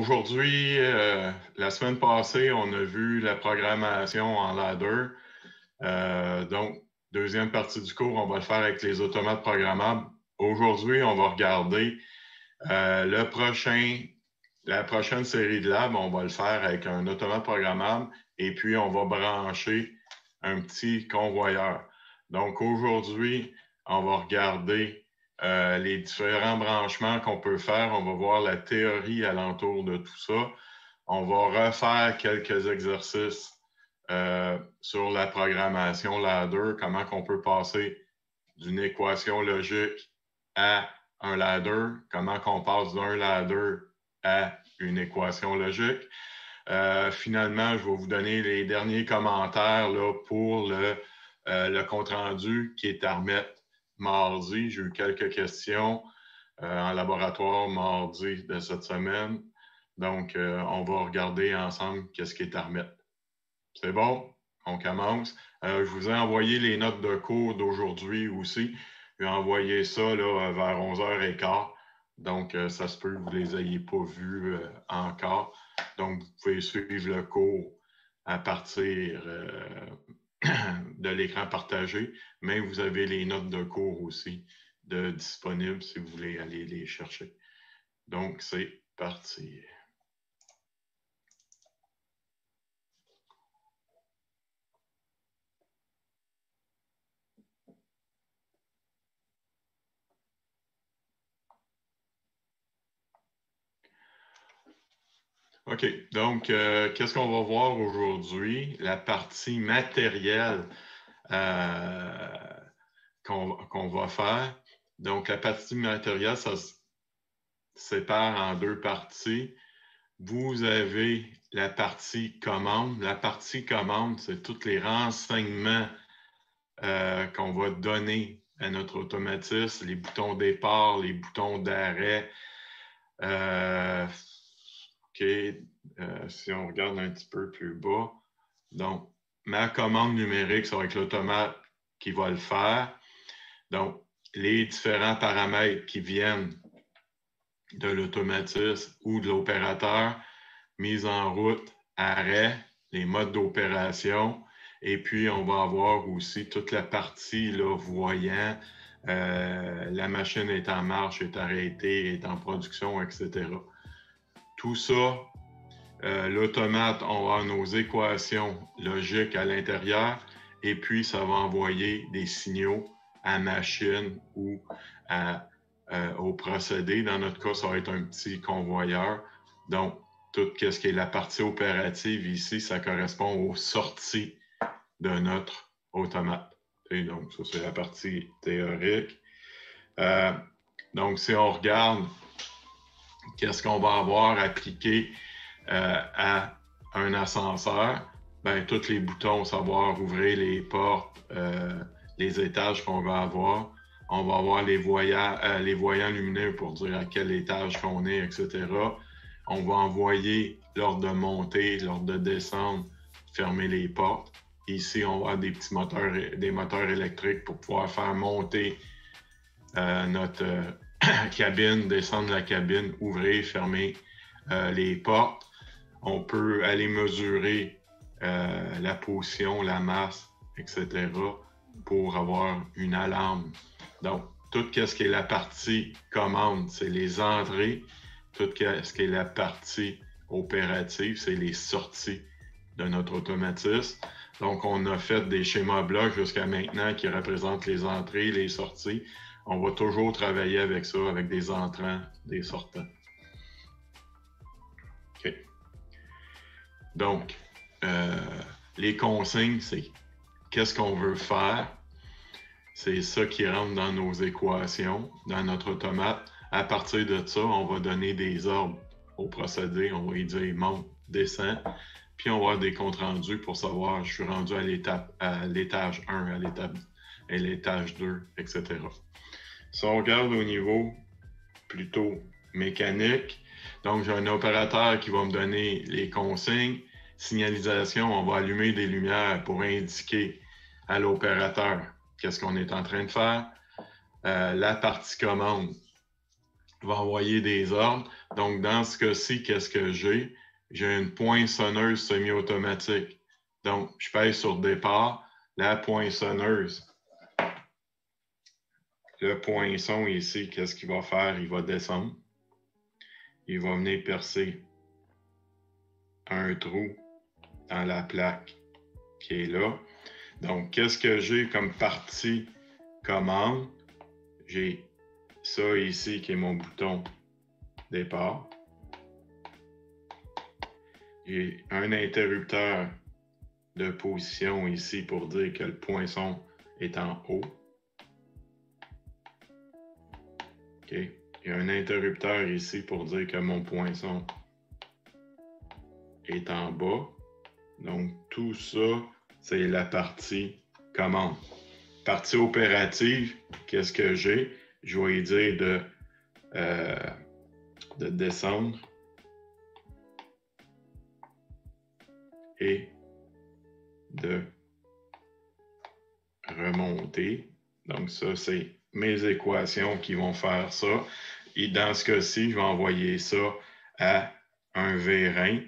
Aujourd'hui, la semaine passée, on a vu la programmation en ladder. Donc, deuxième partie du cours, on va le faire avec les automates programmables. Aujourd'hui, on va regarder la prochaine série de labs. On va le faire avec un automate programmable et puis on va brancher un petit convoyeur. Donc, aujourd'hui, on va regarder les différents branchements qu'on peut faire. On va voir la théorie alentour de tout ça. On va refaire quelques exercices sur la programmation ladder, comment on peut passer d'une équation logique à un ladder, comment on passe d'un ladder à une équation logique. Finalement, je vais vous donner les derniers commentaires là, pour le compte-rendu qui est à remettre mardi. J'ai eu quelques questions en laboratoire mardi de cette semaine. Donc, on va regarder ensemble qu'est-ce qui est à remettre. C'est bon? On commence. Je vous ai envoyé les notes de cours d'aujourd'hui aussi. J'ai envoyé ça là, vers 11h15. Donc, ça se peut que vous ne les ayez pas vus encore. Donc, vous pouvez suivre le cours à partir de l'écran partagé, mais vous avez les notes de cours aussi disponibles si vous voulez aller les chercher. Donc, c'est parti. OK. Donc, qu'est-ce qu'on va voir aujourd'hui? La partie matérielle qu'on va faire. Donc, la partie matérielle, ça se sépare en deux parties. Vous avez la partie commande. La partie commande, c'est tous les renseignements qu'on va donner à notre automatisme, les boutons départ, les boutons d'arrêt. OK. Si on regarde un petit peu plus bas. Donc, ma commande numérique, ça va être l'automate qui va le faire. Donc, les différents paramètres qui viennent de l'automatisme ou de l'opérateur, mise en route, arrêt, les modes d'opération. Et puis, on va avoir aussi toute la partie là, voyant, la machine est en marche, est arrêtée, est en production, etc. Tout ça, l'automate, on va avoir nos équations logiques à l'intérieur et puis ça va envoyer des signaux à machine ou au procédé. Dans notre cas, ça va être un petit convoyeur. Donc, tout ce qui est la partie opérative ici, ça correspond aux sorties de notre automate. Et donc, ça, c'est la partie théorique. Donc, si on regarde qu'est-ce qu'on va avoir appliqué à un ascenseur, ben, tous les boutons, savoir ouvrir les portes, les étages qu'on va avoir. On va avoir les voyants lumineux pour dire à quel étage qu'on est, etc. On va envoyer l'ordre de monter, l'ordre de descendre, fermer les portes. Ici, on va avoir des petits moteurs, des moteurs électriques pour pouvoir faire monter notre cabine, descendre la cabine, ouvrir, fermer les portes. On peut aller mesurer la position, la masse, etc. pour avoir une alarme. Donc, tout ce qui est la partie commande, c'est les entrées. Tout ce qui est la partie opérative, c'est les sorties de notre automatisme. Donc, on a fait des schémas blocs jusqu'à maintenant qui représentent les entrées, les sorties. On va toujours travailler avec ça, avec des entrants, des sortants. OK. Donc, les consignes, c'est qu'est-ce qu'on veut faire. C'est ça qui rentre dans nos équations, dans notre automate. À partir de ça, on va donner des ordres au procédé. On va lui dire monte, descend. Puis on va avoir des comptes rendus pour savoir je suis rendu à l'étage 1, à l'étage 2, etc. Si on regarde au niveau plutôt mécanique, donc j'ai un opérateur qui va me donner les consignes. Signalisation, on va allumer des lumières pour indiquer à l'opérateur qu'est-ce qu'on est en train de faire. La partie commande, va envoyer des ordres. Donc, dans ce cas-ci, qu'est-ce que j'ai? J'ai une poinçonneuse semi-automatique. Donc, je pèse sur départ, la poinçonneuse. Le poinçon ici, qu'est-ce qu'il va faire? Il va descendre. Il va venir percer un trou dans la plaque qui est là. Donc, qu'est-ce que j'ai comme partie commande? J'ai ça ici qui est mon bouton départ. J'ai un interrupteur de position ici pour dire que le poinçon est en haut. OK. Il y a un interrupteur ici pour dire que mon poinçon est en bas. Donc, tout ça, c'est la partie commande. Partie opérative, qu'est-ce que j'ai? Je vais lui dire de descendre et de remonter. Donc, ça, c'est mes équations qui vont faire ça. Et dans ce cas-ci, je vais envoyer ça à un vérin.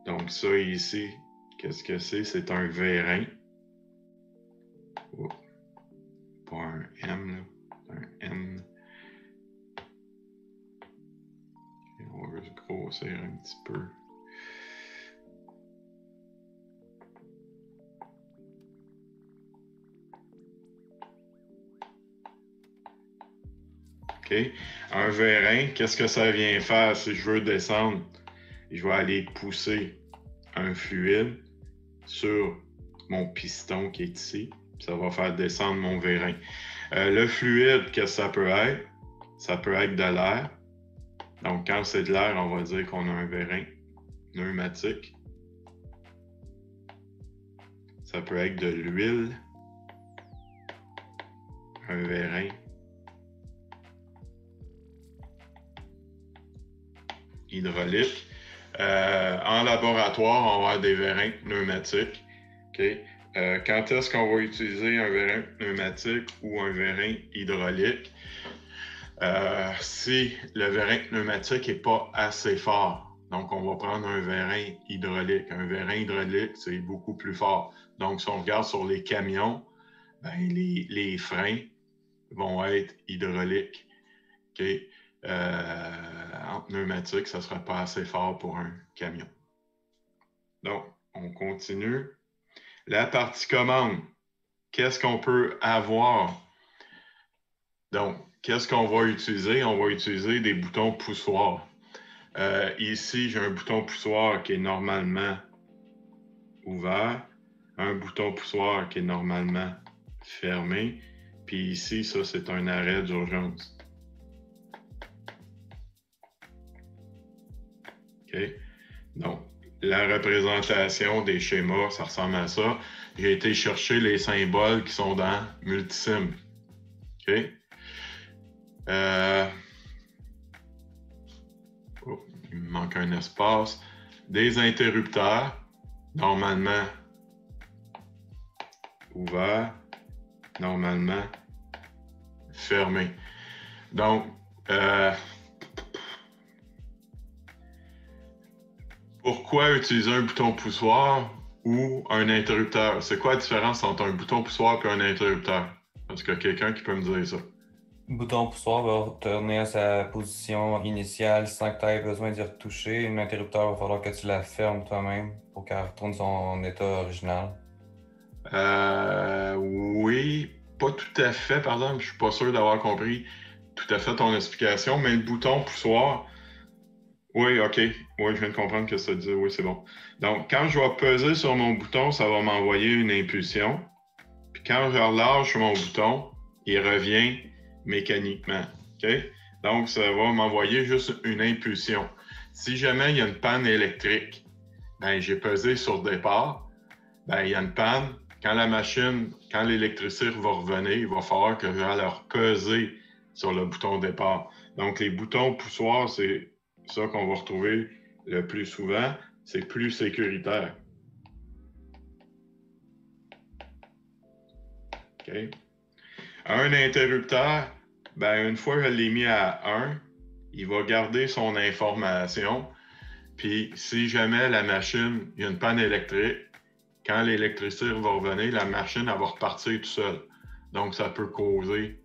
Donc, ça ici, qu'est-ce que c'est? C'est un vérin. Oh, pas un M, là. Un N. Okay, on va juste grossir un petit peu. OK. Un vérin, qu'est-ce que ça vient faire si je veux descendre? Je vais aller pousser un fluide sur mon piston qui est ici. Ça va faire descendre mon vérin. Le fluide, qu'est-ce que ça peut être? Ça peut être de l'air. Donc, quand c'est de l'air, on va dire qu'on a un vérin pneumatique. Ça peut être de l'huile. Un vérin hydraulique. En laboratoire, on va avoir des vérins pneumatiques. Okay? Quand est-ce qu'on va utiliser un vérin pneumatique ou un vérin hydraulique? Si le vérin pneumatique n'est pas assez fort. Donc, on va prendre un vérin hydraulique. Un vérin hydraulique, c'est beaucoup plus fort. Donc, si on regarde sur les camions, ben, les freins vont être hydrauliques. Okay? En pneumatique, ça ne sera pas assez fort pour un camion. Donc, on continue. La partie commande, qu'est-ce qu'on peut avoir? Donc, qu'est-ce qu'on va utiliser? On va utiliser des boutons poussoirs. Ici, j'ai un bouton poussoir qui est normalement ouvert, un bouton poussoir qui est normalement fermé, puis ici, ça, c'est un arrêt d'urgence. OK? Donc, la représentation des schémas, ça ressemble à ça. J'ai été chercher les symboles qui sont dans Multisim. OK? Oh, il me manque un espace. Des interrupteurs, normalement ouverts, normalement fermés. Donc, pourquoi utiliser un bouton poussoir ou un interrupteur? C'est quoi la différence entre un bouton poussoir et un interrupteur? Est-ce qu'il y a quelqu'un qui peut me dire ça? Le bouton poussoir va retourner à sa position initiale sans que tu aies besoin d'y retoucher. Un interrupteur, il va falloir que tu la fermes toi-même pour qu'elle retourne son état original. Oui, pas tout à fait, pardon, je suis pas sûr d'avoir compris tout à fait ton explication, mais le bouton poussoir, oui, OK. Oui, je viens de comprendre que ça dit. Oui, c'est bon. Donc, quand je vais peser sur mon bouton, ça va m'envoyer une impulsion. Puis quand je relâche mon bouton, il revient mécaniquement. OK? Donc, ça va m'envoyer juste une impulsion. Si jamais il y a une panne électrique, ben, j'ai pesé sur départ, ben, il y a une panne. Quand la machine, quand l'électricité va revenir, il va falloir que j'aille peser sur le bouton départ. Donc, les boutons poussoirs, c'est ça qu'on va retrouver le plus souvent. C'est plus sécuritaire. OK? Un interrupteur, Ben, une fois que je l'ai mis à 1, il va garder son information. Puis, si jamais la machine, il y a une panne électrique, quand l'électricité va revenir, la machine, elle va repartir toute seule. Donc, ça peut causer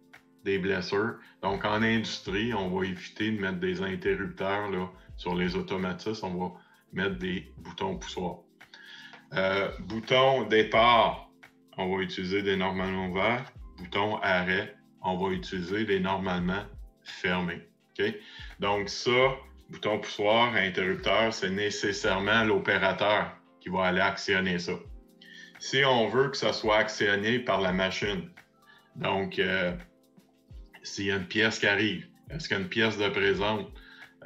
des blessures. Donc, en industrie, on va éviter de mettre des interrupteurs là, sur les automatismes. On va mettre des boutons poussoirs. Bouton départ, on va utiliser des normalement ouverts. Bouton arrêt, on va utiliser des normalement fermés. Okay? Donc, ça, bouton poussoir, interrupteur, c'est nécessairement l'opérateur qui va aller actionner ça. Si on veut que ça soit actionné par la machine, donc s'il y a une pièce qui arrive, est-ce qu'il y a une pièce de présente,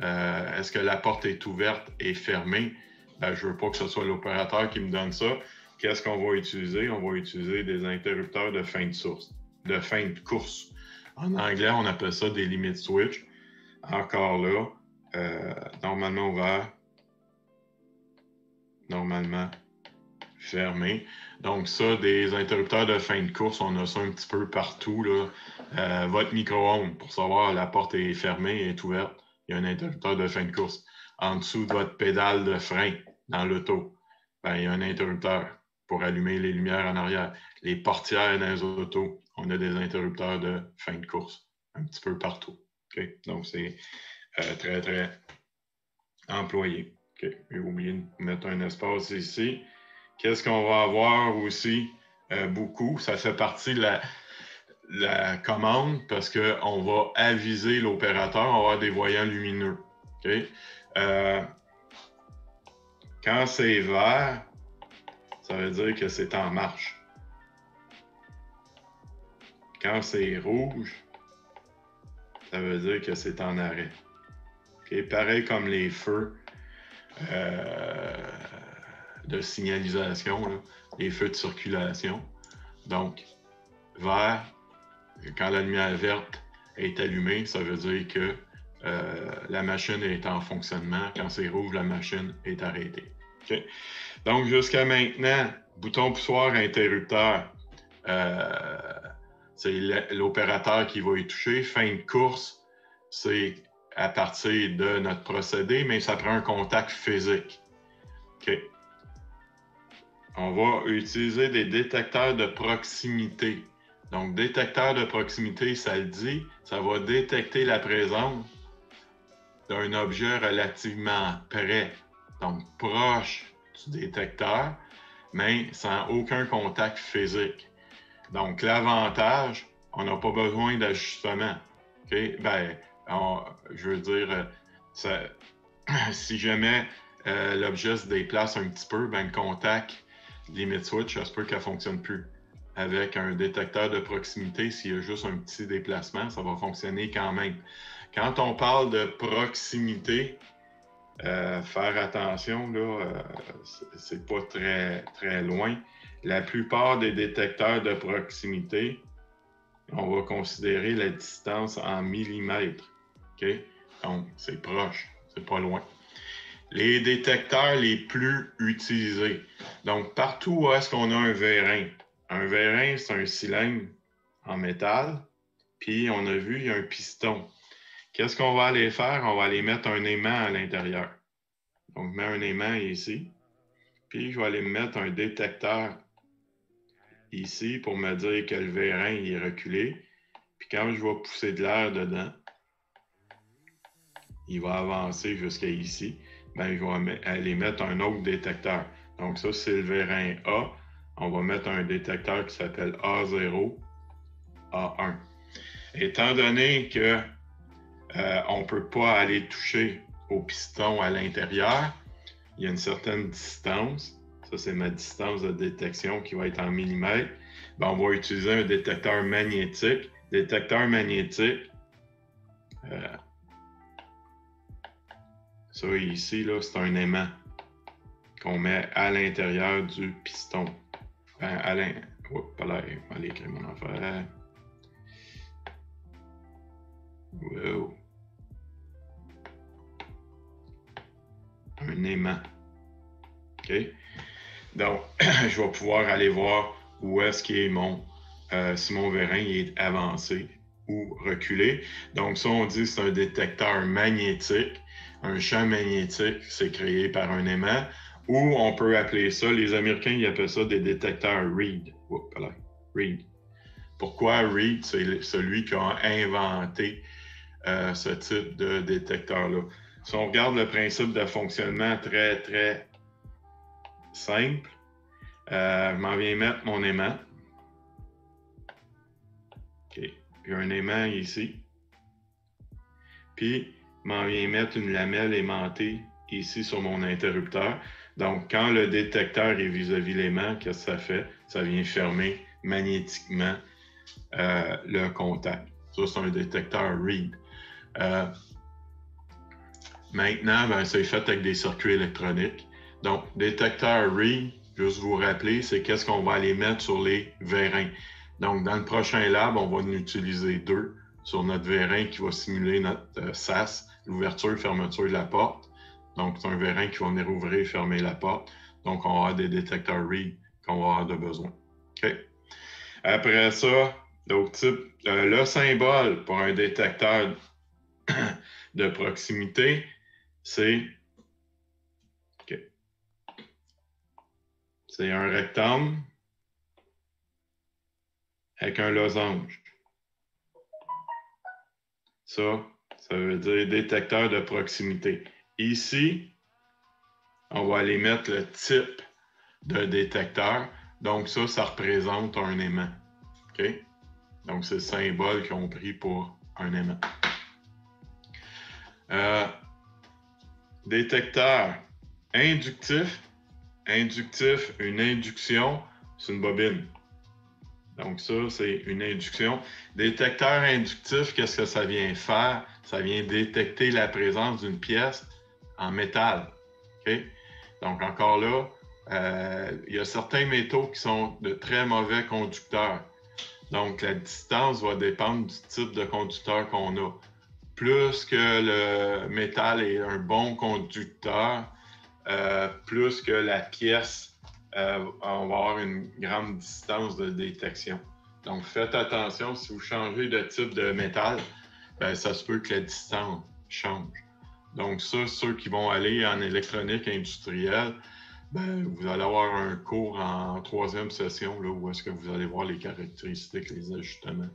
est-ce que la porte est ouverte et fermée, ben, je ne veux pas que ce soit l'opérateur qui me donne ça. Qu'est-ce qu'on va utiliser? On va utiliser des interrupteurs de fin de source, de fin de course. En anglais, on appelle ça des limit switch. Encore là, normalement ouvert, normalement fermé. Donc ça, des interrupteurs de fin de course, on a ça un petit peu partout, là. Votre micro-ondes, pour savoir la porte est fermée, est ouverte, il y a un interrupteur de fin de course. En dessous de votre pédale de frein dans l'auto, ben, il y a un interrupteur pour allumer les lumières en arrière. Les portières dans les autos, on a des interrupteurs de fin de course, un petit peu partout. Okay? Donc c'est très, très employé. Okay. J'ai oublié de mettre un espace ici. Qu'est-ce qu'on va avoir aussi beaucoup? Ça fait partie de la commande parce qu'on va aviser l'opérateur, on va avoir des voyants lumineux. Okay? Quand c'est vert, ça veut dire que c'est en marche. Quand c'est rouge, ça veut dire que c'est en arrêt. Okay? Pareil comme les feux de signalisation, là, les feux de circulation. Donc, vert, quand la lumière verte est allumée, ça veut dire que la machine est en fonctionnement. Quand c'est rouge, la machine est arrêtée. Okay? Donc, jusqu'à maintenant, bouton poussoir interrupteur, c'est l'opérateur qui va y toucher. Fin de course, c'est à partir de notre procédé, mais ça prend un contact physique. Okay. On va utiliser des détecteurs de proximité. Donc, détecteur de proximité, ça le dit, ça va détecter la présence d'un objet relativement près, donc proche du détecteur, mais sans aucun contact physique. Donc, l'avantage, on n'a pas besoin d'ajustement. Okay? Ben, je veux dire, si jamais l'objet se déplace un petit peu, ben, le contact limit switch, ça se peut qu'elle ne fonctionne plus. Avec un détecteur de proximité, s'il y a juste un petit déplacement, ça va fonctionner quand même. Quand on parle de proximité, faire attention, là, c'est pas très, très loin. La plupart des détecteurs de proximité, on va considérer la distance en millimètres. Okay? Donc, c'est proche, c'est pas loin. Les détecteurs les plus utilisés. Donc, partout où est-ce qu'on a un vérin. Un vérin, c'est un cylindre en métal. Puis, on a vu, il y a un piston. Qu'est-ce qu'on va aller faire? On va aller mettre un aimant à l'intérieur. Donc, je mets un aimant ici. Puis, je vais aller mettre un détecteur ici pour me dire que le vérin il est reculé. Puis, quand je vais pousser de l'air dedans, il va avancer jusqu'à ici. Ben, je vais aller mettre un autre détecteur. Donc, ça, c'est le vérin A. On va mettre un détecteur qui s'appelle A0, A1. Étant donné que on ne peut pas aller toucher au piston à l'intérieur, il y a une certaine distance. Ça, c'est ma distance de détection qui va être en millimètres. Ben, on va utiliser un détecteur magnétique. Détecteur magnétique, ça ici, là, c'est un aimant qu'on met à l'intérieur du piston. Ben, Oups, pas là, je vais aller écrire mon affaire. Wow. Un aimant. OK? Donc, je vais pouvoir aller voir où est-ce qu'il est si mon vérin il est avancé ou reculer. Donc, ça, on dit que c'est un détecteur magnétique. Un champ magnétique, c'est créé par un aimant. Ou on peut appeler ça, les Américains, ils appellent ça des détecteurs Reed. Reed. Pourquoi Reed? C'est celui qui a inventé ce type de détecteur-là. Si on regarde le principe de fonctionnement très, très simple, je m'en viens mettre mon aimant. OK. J'ai un aimant ici. Puis, je m'en viens mettre une lamelle aimantée ici sur mon interrupteur. Donc, quand le détecteur est vis-à-vis l'aimant, qu'est-ce que ça fait? Ça vient fermer magnétiquement le contact. Ça, c'est un détecteur Reed. Maintenant, ben, c'est fait avec des circuits électroniques. Donc, détecteur Reed, juste vous rappeler, c'est qu'est-ce qu'on va aller mettre sur les vérins. Donc, dans le prochain lab, on va en utiliser 2 sur notre vérin qui va simuler notre SAS, l'ouverture et fermeture de la porte. Donc, c'est un vérin qui va venir ouvrir et fermer la porte. Donc, on va avoir des détecteurs Reed qu'on va avoir de besoin. OK? Après ça, d'autres types. Le symbole pour un détecteur de proximité, c'est c'est un rectangle avec un losange. Ça veut dire détecteur de proximité. Ici, on va aller mettre le type de détecteur. Donc ça représente un aimant. OK? Donc, c'est le symbole qu'ils ont pris pour un aimant. Détecteur inductif. Inductif, une induction, c'est une bobine. Donc ça, c'est une induction. Détecteur inductif, qu'est-ce que ça vient faire? Ça vient détecter la présence d'une pièce en métal. OK? Donc encore là, il y a certains métaux qui sont de très mauvais conducteurs. Donc la distance va dépendre du type de conducteur qu'on a. Plus que le métal est un bon conducteur, plus que la pièce, on va avoir une grande distance de détection. Donc, faites attention, si vous changez de type de métal, ben, ça se peut que la distance change. Donc, ça, ceux qui vont aller en électronique industrielle, ben, vous allez avoir un cours en 3e session là, où est-ce que vous allez voir les caractéristiques, les ajustements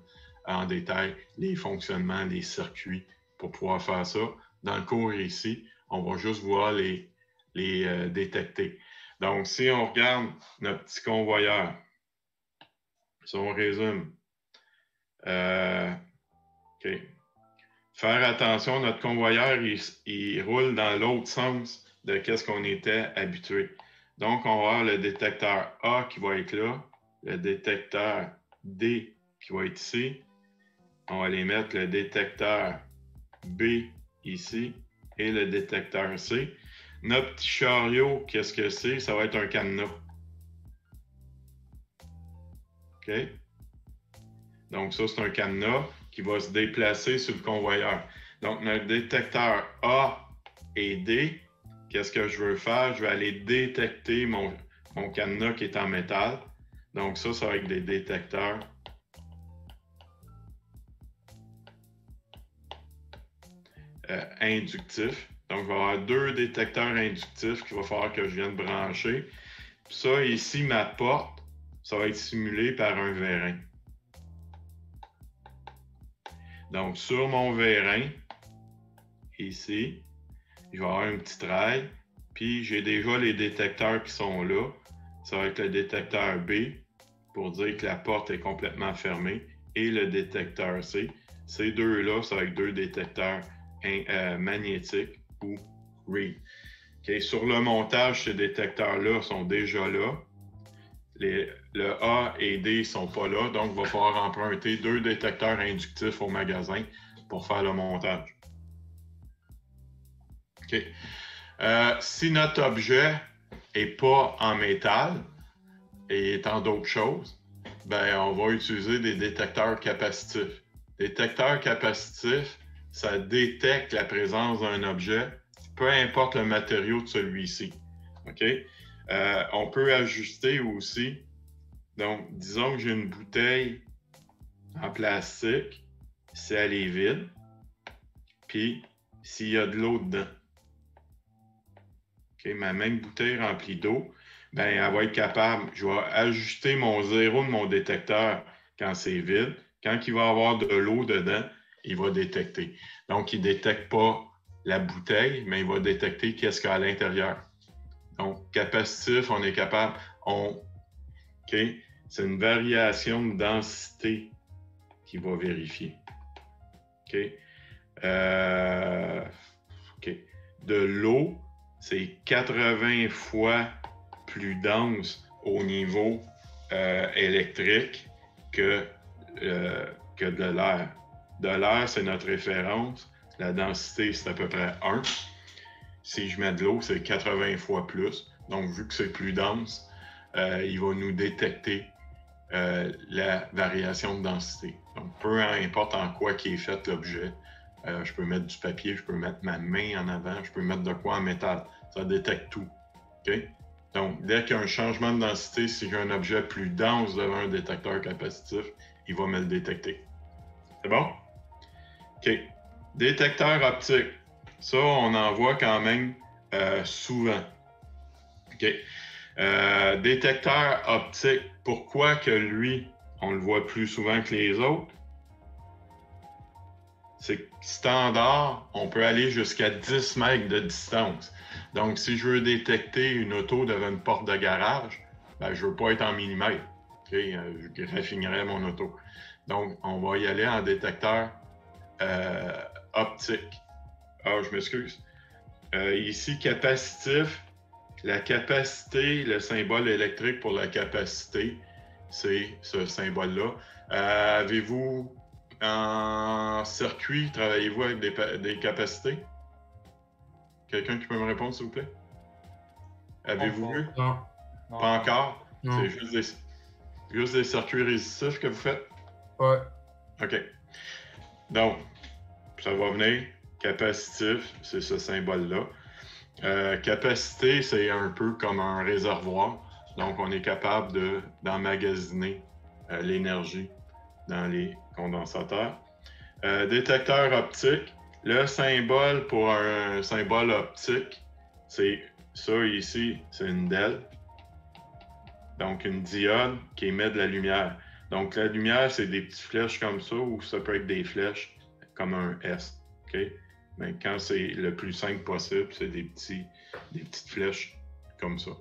en détail, les fonctionnements, les circuits pour pouvoir faire ça. Dans le cours ici, on va juste voir les détecter. Donc, si on regarde notre petit convoyeur, si on résume, OK. Faire attention, notre convoyeur, il roule dans l'autre sens de ce qu'on était habitué. Donc, on va avoir le détecteur A qui va être là, le détecteur D qui va être ici. On va aller mettre le détecteur B ici et le détecteur C. Notre petit chariot, qu'est-ce que c'est? Ça va être un cadenas. OK? Donc, ça, c'est un cadenas qui va se déplacer sur le convoyeur. Donc, notre détecteur A et D, qu'est-ce que je veux faire? Je vais aller détecter mon cadenas qui est en métal. Donc, ça va être des détecteurs inductifs. Donc, il va y avoir 2 détecteurs inductifs qu'il va falloir que je vienne brancher. Puis ça, ici, ma porte, ça va être simulé par un vérin. Donc, sur mon vérin, ici, je vais avoir une petite rail. Puis, j'ai déjà les détecteurs qui sont là. Ça va être le détecteur B pour dire que la porte est complètement fermée et le détecteur C. Ces deux-là, ça va être 2 détecteurs magnétiques ou Reed. Okay. Sur le montage, ces détecteurs-là sont déjà là. Le A et D ne sont pas là, donc il va falloir emprunter 2 détecteurs inductifs au magasin pour faire le montage. Okay. Si notre objet n'est pas en métal et est en d'autres choses, ben, on va utiliser des détecteurs capacitifs. Détecteur capacitif, ça détecte la présence d'un objet, peu importe le matériau de celui-ci. Okay? On peut ajuster aussi. Donc, disons que j'ai une bouteille en plastique si elle est vide, puis s'il y a de l'eau dedans. Okay, ma même bouteille remplie d'eau, ben, elle va être capable, je vais ajuster mon zéro de mon détecteur quand c'est vide. Quand il va y avoir de l'eau dedans, il va détecter. Donc, il ne détecte pas la bouteille, mais il va détecter qu'est-ce qu'il y a à l'intérieur. Donc, capacitif, on est capable, OK, c'est une variation de densité qu'il va vérifier. OK. OK. De l'eau, c'est 80 fois plus dense au niveau électrique que de l'air. De l'air, c'est notre référence. La densité, c'est à peu près 1. Si je mets de l'eau, c'est 80 fois plus. Donc, vu que c'est plus dense, il va nous détecter la variation de densité. Donc, peu importe en quoi qui est fait l'objet, je peux mettre du papier, je peux mettre ma main en avant, je peux mettre de quoi en métal. Ça détecte tout. Okay? Donc, dès qu'il y a un changement de densité, si j'ai un objet plus dense devant un détecteur capacitif, il va me le détecter. C'est bon? OK. Détecteur optique. Ça, on en voit quand même souvent. OK. Détecteur optique, pourquoi que lui, on le voit plus souvent que les autres? C'est standard, on peut aller jusqu'à 10 mètres de distance. Donc, si je veux détecter une auto devant une porte de garage, ben, je ne veux pas être en millimètres. Okay? Je raffinerais mon auto. Donc, on va y aller en détecteur optique. Ah, je m'excuse. Ici, capacitif. La capacité, le symbole électrique pour la capacité, c'est ce symbole-là. Avez-vous en circuit, travaillez-vous avec des capacités? Quelqu'un qui peut me répondre, s'il vous plaît? Avez-vous vu? Non. Pas encore? Non. C'est juste des circuits résistifs que vous faites? Ouais. OK. Donc, ça va venir. Capacitif, c'est ce symbole-là. Capacité, c'est un peu comme un réservoir. Donc, on est capable d'emmagasiner l'énergie dans les condensateurs. Détecteur optique, le symbole pour un symbole optique, c'est ça ici, c'est une DEL. Donc, une diode qui émet de la lumière. Donc, la lumière, c'est des petites flèches comme ça ou ça peut être des flèches comme un S. OK? Mais quand c'est le plus simple possible, c'est des petites flèches comme ça.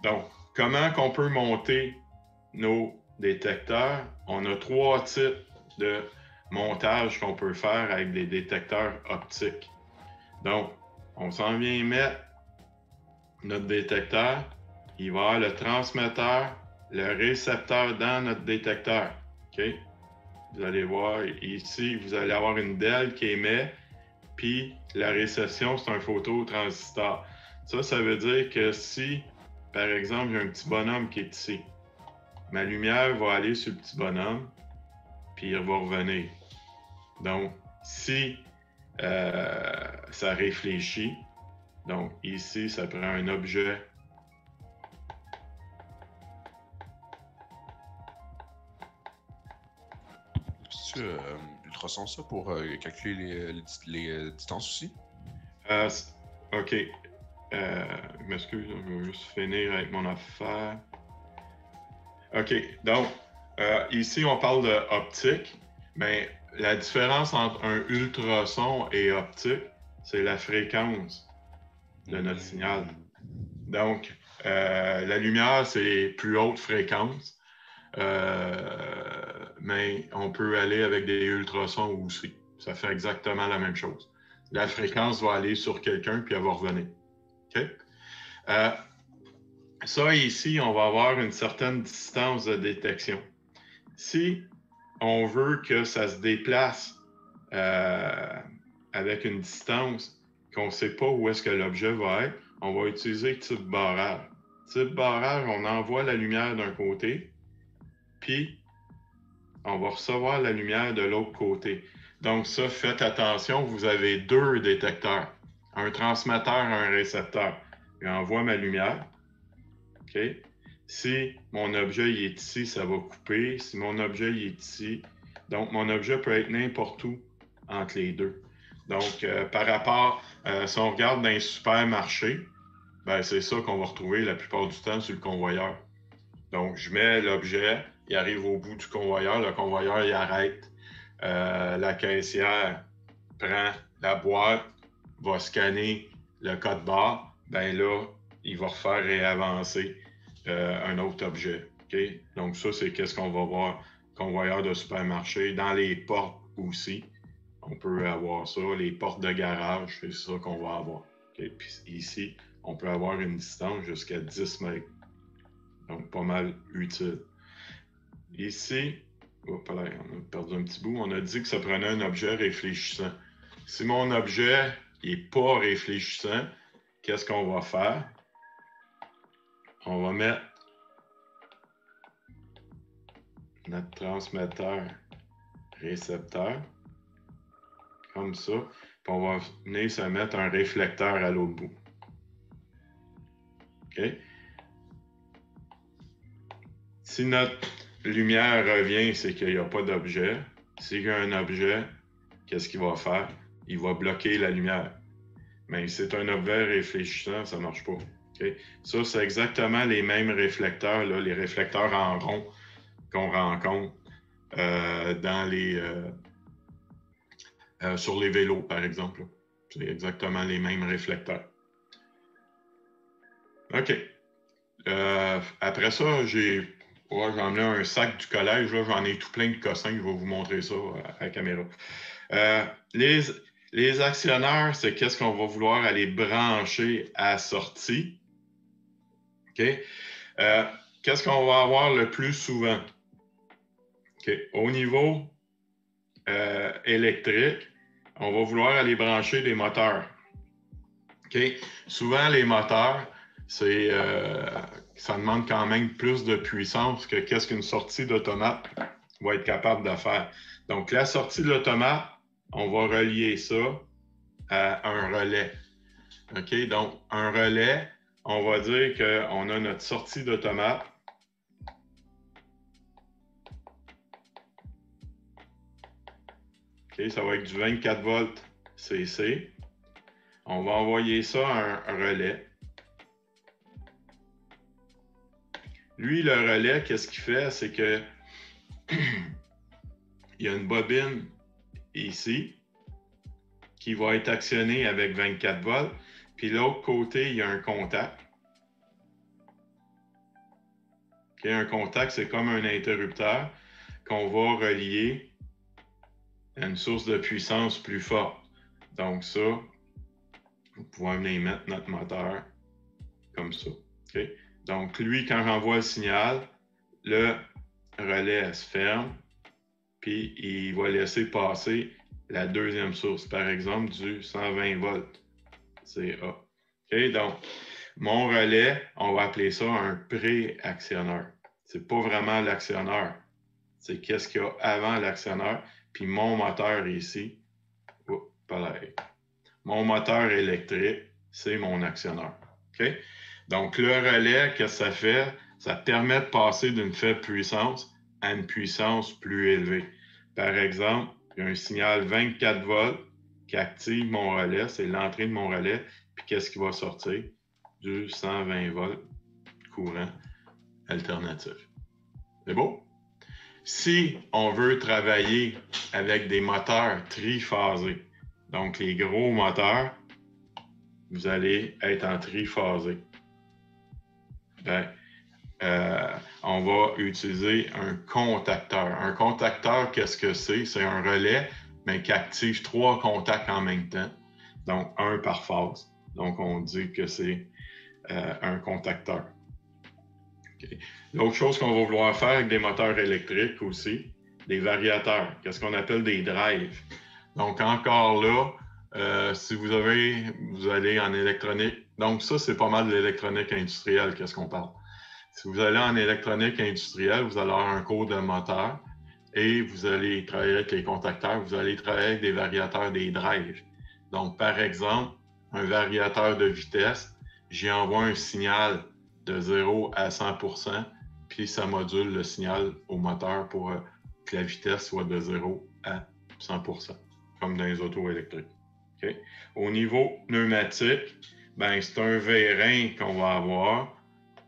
Donc, comment qu'on peut monter nos détecteurs? On a 3 types de montage qu'on peut faire avec des détecteurs optiques. Donc, on s'en vient mettre notre détecteur. Il va y avoir le transmetteur, le récepteur dans notre détecteur. OK? Vous allez voir ici, vous allez avoir une DEL qui émet, puis la réception, c'est un phototransistor. Ça veut dire que si, par exemple, j'ai un petit bonhomme qui est ici, ma lumière va aller sur le petit bonhomme, puis il va revenir. Donc, si ça réfléchit, donc ici, ça prend un objet. C'est ultrason, ça, pour calculer les distances aussi? OK. Je m'excuse, je vais juste finir avec mon affaire. OK. Donc, ici, on parle d'optique, mais la différence entre un ultrason et optique, c'est la fréquence de notre signal. Donc, la lumière, c'est plus haute fréquence, mais on peut aller avec des ultrasons aussi. Ça fait exactement la même chose. La fréquence va aller sur quelqu'un, puis elle va revenir. OK? Ça, ici, on va avoir une certaine distance de détection. Si on veut que ça se déplace avec une distance qu'on ne sait pas où est-ce que l'objet va être, on va utiliser type barrage. Type barrage, on envoie la lumière d'un côté, puis on va recevoir la lumière de l'autre côté. Donc ça, faites attention, vous avez 2 détecteurs, un transmetteur et un récepteur. J'envoie ma lumière. OK? Si mon objet il est ici, ça va couper. Si mon objet il est ici, Donc, mon objet peut être n'importe où entre les deux. Donc, par rapport, si on regarde dans les supermarchés, ben, c'est ça qu'on va retrouver la plupart du temps sur le convoyeur. Donc, je mets l'objet, il arrive au bout du convoyeur, le convoyeur, il arrête. La caissière prend la boîte, va scanner le code barre, ben là, il va refaire réavancer un autre objet. Okay? Donc, ça, c'est qu'est-ce qu'on va voir, convoyeur de supermarché. Dans les portes aussi, on peut avoir ça. Les portes de garage, c'est ça qu'on va avoir. Okay? Puis ici, on peut avoir une distance jusqu'à 10 mètres. Donc, pas mal utile. Ici, hop là, on a perdu un petit bout. On a dit que ça prenait un objet réfléchissant. Si mon objet n'est pas réfléchissant, qu'est-ce qu'on va faire? On va mettre notre transmetteur récepteur comme ça. Puis on va venir se mettre un réflecteur à l'autre bout. OK? Si notre lumière revient, c'est qu'il n'y a pas d'objet. S'il y a un objet, qu'est-ce qu'il va faire? Il va bloquer la lumière. Mais si c'est un objet réfléchissant, ça ne marche pas. Okay? Ça, c'est exactement les mêmes réflecteurs, là, les réflecteurs en rond qu'on rencontre sur les vélos, par exemple. C'est exactement les mêmes réflecteurs. OK. Après ça, j'ai emmené un sac du collège. Là, j'en ai tout plein de cossins. Je vais vous montrer ça à la caméra. Les actionneurs, c'est qu'est-ce qu'on va vouloir aller brancher à la sortie. OK? Qu'est-ce qu'on va avoir le plus souvent? OK. Au niveau électrique, on va vouloir aller brancher des moteurs. OK? Souvent, les moteurs, ça demande quand même plus de puissance que qu'est-ce qu'une sortie d'automate va être capable de faire. Donc, la sortie de l'automate, on va relier ça à un relais. OK? Donc, un relais, on va dire qu'on a notre sortie d'automate. OK? Ça va être du 24 volts CC. On va envoyer ça à un relais. Lui, le relais, qu'est-ce qu'il fait? C'est que il y a une bobine ici qui va être actionnée avec 24 volts. Puis l'autre côté, il y a un contact. Okay, un contact, c'est comme un interrupteur qu'on va relier à une source de puissance plus forte. Donc ça, vous pouvez venir mettre notre moteur comme ça. Okay? Donc lui, quand j'envoie le signal, le relais se ferme, puis il va laisser passer la deuxième source, par exemple du 120 volts. C'est A. Okay? Donc, mon relais, on va appeler ça un pré-actionneur. C'est pas vraiment l'actionneur. C'est qu'est-ce qu'il y a avant l'actionneur. Puis mon moteur ici, mon moteur électrique, c'est mon actionneur. Okay? Donc, le relais, qu'est-ce que ça fait? Ça permet de passer d'une faible puissance à une puissance plus élevée. Par exemple, il y a un signal 24 volts qui active mon relais, c'est l'entrée de mon relais, puis qu'est-ce qui va sortir? Du 120 volts courant alternatif. C'est beau? Si on veut travailler avec des moteurs triphasés, donc les gros moteurs, vous allez être en triphasé. On va utiliser un contacteur. Un contacteur, qu'est-ce que c'est? C'est un relais, mais qui active 3 contacts en même temps, donc un par phase. Donc, on dit que c'est un contacteur. Okay. L'autre chose qu'on va vouloir faire avec des moteurs électriques aussi, des variateurs, qu'est-ce qu'on appelle des drives. Donc, encore là, si vous allez en électronique, donc ça, c'est pas mal de l'électronique industrielle, qu'est-ce qu'on parle. Si vous allez en électronique industrielle, vous allez avoir un cours de moteur et vous allez travailler avec les contacteurs, vous allez travailler avec des variateurs, des drives. Donc, par exemple, un variateur de vitesse, j'y envoie un signal de 0 à 100%, puis ça module le signal au moteur pour que la vitesse soit de 0 à 100%, comme dans les autos électriques. Okay? Au niveau pneumatique, ben, c'est un vérin qu'on va avoir.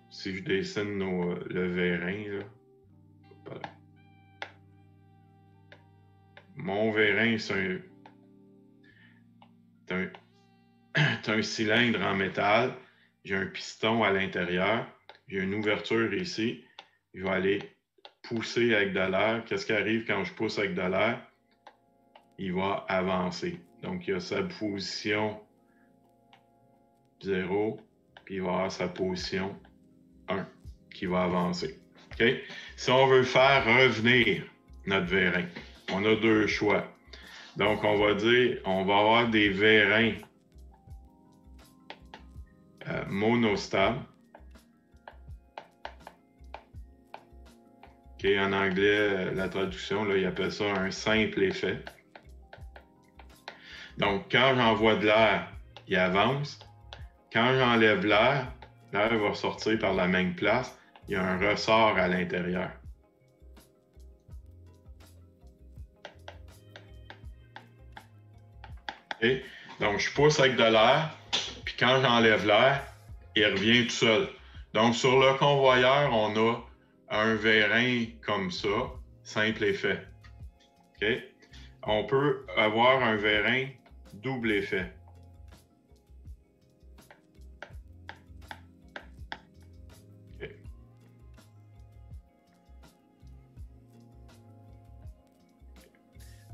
Si je dessine le vérin, là, mon vérin, c'est un cylindre en métal. J'ai un piston à l'intérieur. J'ai une ouverture ici. Je vais aller pousser avec de l'air. Qu'est-ce qui arrive quand je pousse avec de l'air? Il va avancer. Donc, il y a sa position 0, puis il va avoir sa position 1 qui va avancer. Okay? Si on veut faire revenir notre vérin, on a deux choix. Donc, on va dire, on va avoir des vérins monostables. Okay, en anglais, la traduction, là, ils appellent ça un simple effet. Donc, quand j'envoie de l'air, il avance. Quand j'enlève l'air, l'air va sortir par la même place. Il y a un ressort à l'intérieur. Okay? Donc, je pousse avec de l'air, puis quand j'enlève l'air, il revient tout seul. Donc, sur le convoyeur, on a un vérin comme ça, simple effet. Okay? On peut avoir un vérin double effet. Okay.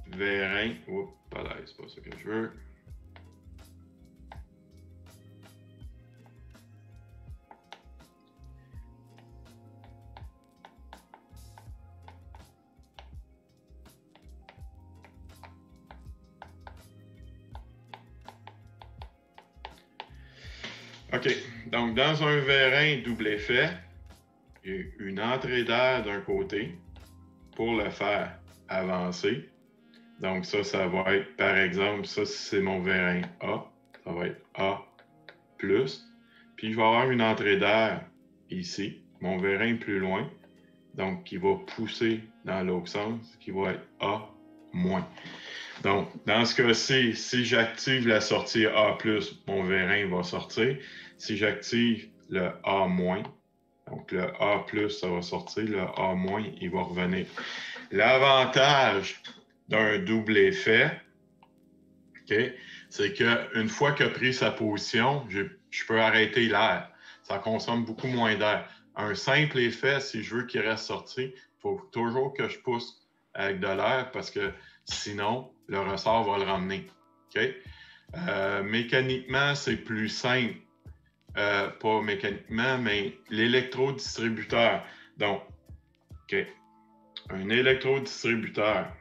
Vérin, oups, pas là, c'est pas ça que je veux. OK. Donc, dans un vérin double effet, il y a une entrée d'air d'un côté pour le faire avancer. Donc, ça va être, par exemple, ça, c'est mon vérin A. Ça va être A+. Puis, je vais avoir une entrée d'air ici, mon vérin plus loin. Donc, qui va pousser dans l'autre sens, qui va être A-. Donc, dans ce cas-ci, si j'active la sortie A+, mon vérin va sortir. Si j'active le A-, donc le A+, ça va sortir, le A-, il va revenir. L'avantage d'un double effet, okay, c'est qu'une fois qu'il a pris sa position, je peux arrêter l'air. Ça consomme beaucoup moins d'air. Un simple effet, si je veux qu'il reste sorti, il faut toujours que je pousse avec de l'air parce que sinon, le ressort va le ramener. Okay? Mécaniquement, c'est plus simple. Pas mécaniquement, mais l'électrodistributeur. Donc, okay, un électrodistributeur.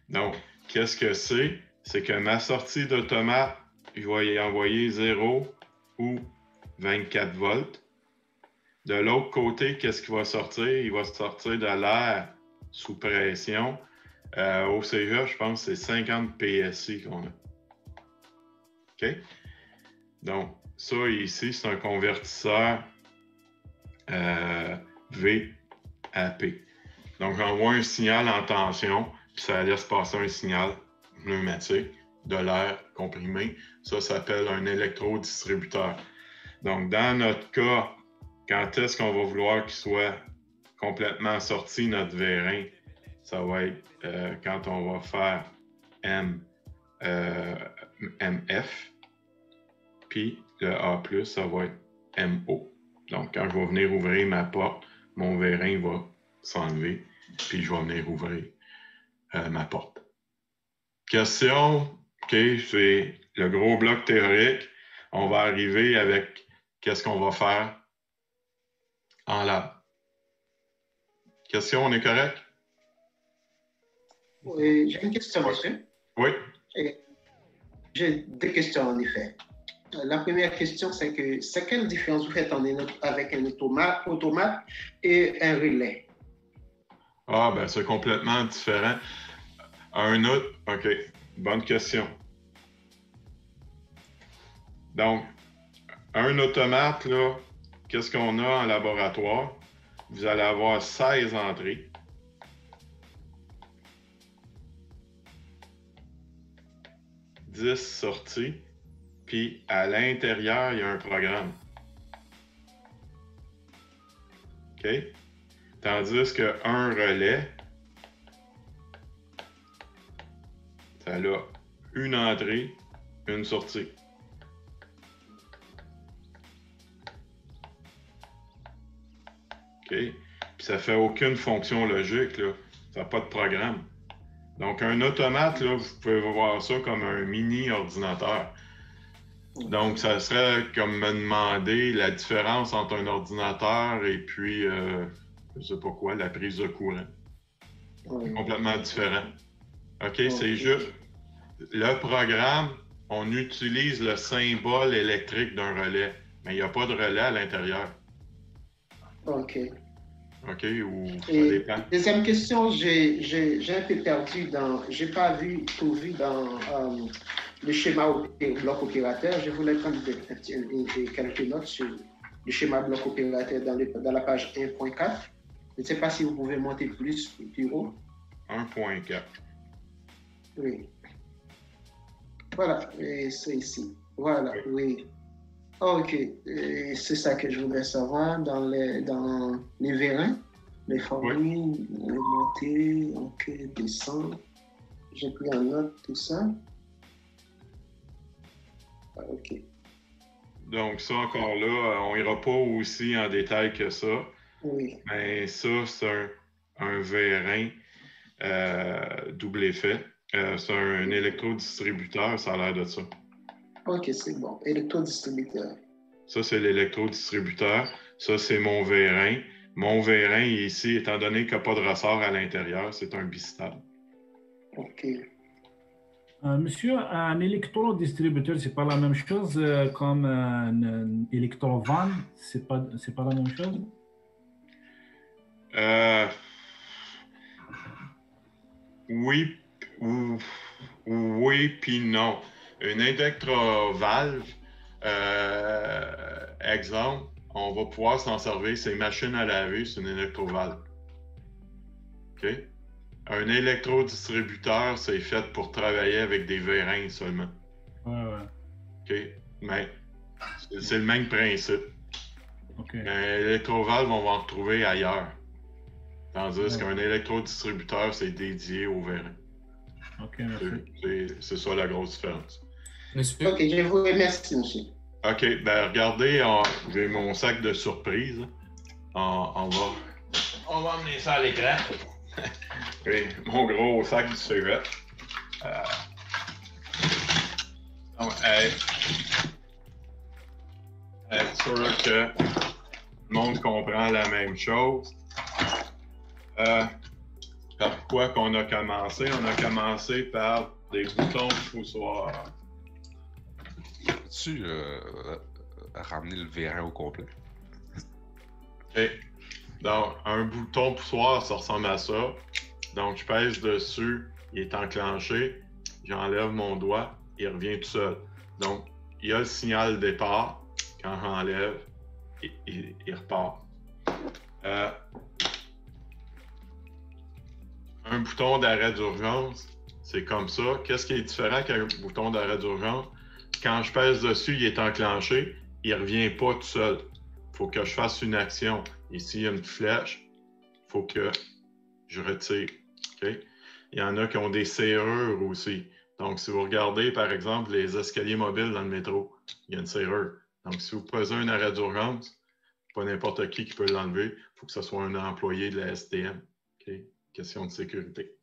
Donc, qu'est-ce que c'est? C'est que ma sortie d'automate, je vais y envoyer 0 ou 24 volts. De l'autre côté, qu'est-ce qui va sortir? Il va sortir de l'air sous pression. Au CGA, je pense que c'est 50 PSI qu'on a. OK? Donc, ça ici, c'est un convertisseur VAP. Donc, j'envoie un signal en tension, puis ça laisse passer un signal pneumatique de l'air comprimé. Ça s'appelle un électrodistributeur. Donc, dans notre cas, quand est-ce qu'on va vouloir qu'il soit complètement sorti, notre vérin? Ça va être quand on va faire MF, puis le A+, ça va être MO. Donc, quand je vais venir ouvrir ma porte, mon vérin va s'enlever, puis je vais venir ouvrir ma porte. Question, OK, c'est le gros bloc théorique. On va arriver avec qu'est-ce qu'on va faire en lab. Question, on est correct? Oui, j'ai une question, monsieur. Oui. J'ai deux questions, en effet. La première question, c'est quelle différence vous faites avec un automate et un relais? Ah, ben c'est complètement différent. Un autre, OK, bonne question. Donc, un automate, là, qu'est-ce qu'on a en laboratoire? vous allez avoir 16 entrées. « 10 sorties. Puis à l'intérieur, il y a un programme. OK? Tandis qu'un relais, ça a une entrée, une sortie. OK? Puis ça fait aucune fonction logique, là. Ça n'a pas de programme. Donc, un automate, là, vous pouvez voir ça comme un mini-ordinateur. Donc, ça serait comme me demander la différence entre un ordinateur et puis, je sais pas quoi, la prise de courant. Oui. Complètement différent. OK, c'est juste, le programme, on utilise le symbole électrique d'un relais, mais il n'y a pas de relais à l'intérieur. OK. OK, ou ça Et dépend. deuxième question, j'ai un peu perdu j'ai pas tout vu dans le schéma bloc opérateur. Je voulais prendre quelques notes sur le schéma bloc opérateur dans la page 1.4. Je ne sais pas si vous pouvez monter plus haut. 1.4. Oui. Voilà, c'est ici. Voilà, oui. OK, c'est ça que je voulais savoir dans les vérins, les formules, les montées, OK, descend. J'ai pris en note tout ça. OK. Donc, ça, encore là, on n'ira pas aussi en détail que ça. Oui. Mais ça, c'est un vérin double effet. C'est un électrodistributeur, ça a l'air de ça. OK, c'est bon. Électrodistributeur. Ça, c'est l'électrodistributeur. Ça, c'est mon vérin. Mon vérin, ici, étant donné qu'il n'y a pas de ressort à l'intérieur, c'est un bistable. OK. Monsieur, un électrodistributeur, c'est pas la même chose comme un électrovanne? C'est pas la même chose? Oui, oui, puis non. Une électrovalve, exemple, on va pouvoir s'en servir, c'est machine à laver, c'est une électrovalve. OK? Un électrodistributeur, c'est fait pour travailler avec des vérins seulement. Ouais. OK? Mais c'est le même principe. Okay. Un électrovalve, on va en retrouver ailleurs. Tandis qu'un électrodistributeur, c'est dédié aux vérins. OK, merci. C'est ça la grosse différence. Monsieur? OK, je vous remercie, monsieur. OK, ben regardez, j'ai mon sac de surprise. On va amener ça à l'écran. Oui, mon gros sac du CEF. Donc, être sûr que le monde comprend la même chose. Par quoi qu'on a commencé? On a commencé par des boutons de poussoir. Peux-tu ramener le vérin au complet? OK. Donc, un bouton poussoir, ça ressemble à ça. Donc, je pèse dessus, il est enclenché, j'enlève mon doigt, il revient tout seul. Donc, il y a le signal départ. Quand j'enlève, il repart. Un bouton d'arrêt d'urgence, c'est comme ça. Qu'est-ce qui est différent qu'un bouton d'arrêt d'urgence? Quand je pèse dessus, il est enclenché, il ne revient pas tout seul. Il faut que je fasse une action. Ici, il y a une flèche. Il faut que je retire. Okay? Il y en a qui ont des serrures aussi. Donc, si vous regardez, par exemple, les escaliers mobiles dans le métro, il y a une serrure. Donc, si vous posez un arrêt d'urgence, pas n'importe qui peut l'enlever. Il faut que ce soit un employé de la STM. Okay? Question de sécurité.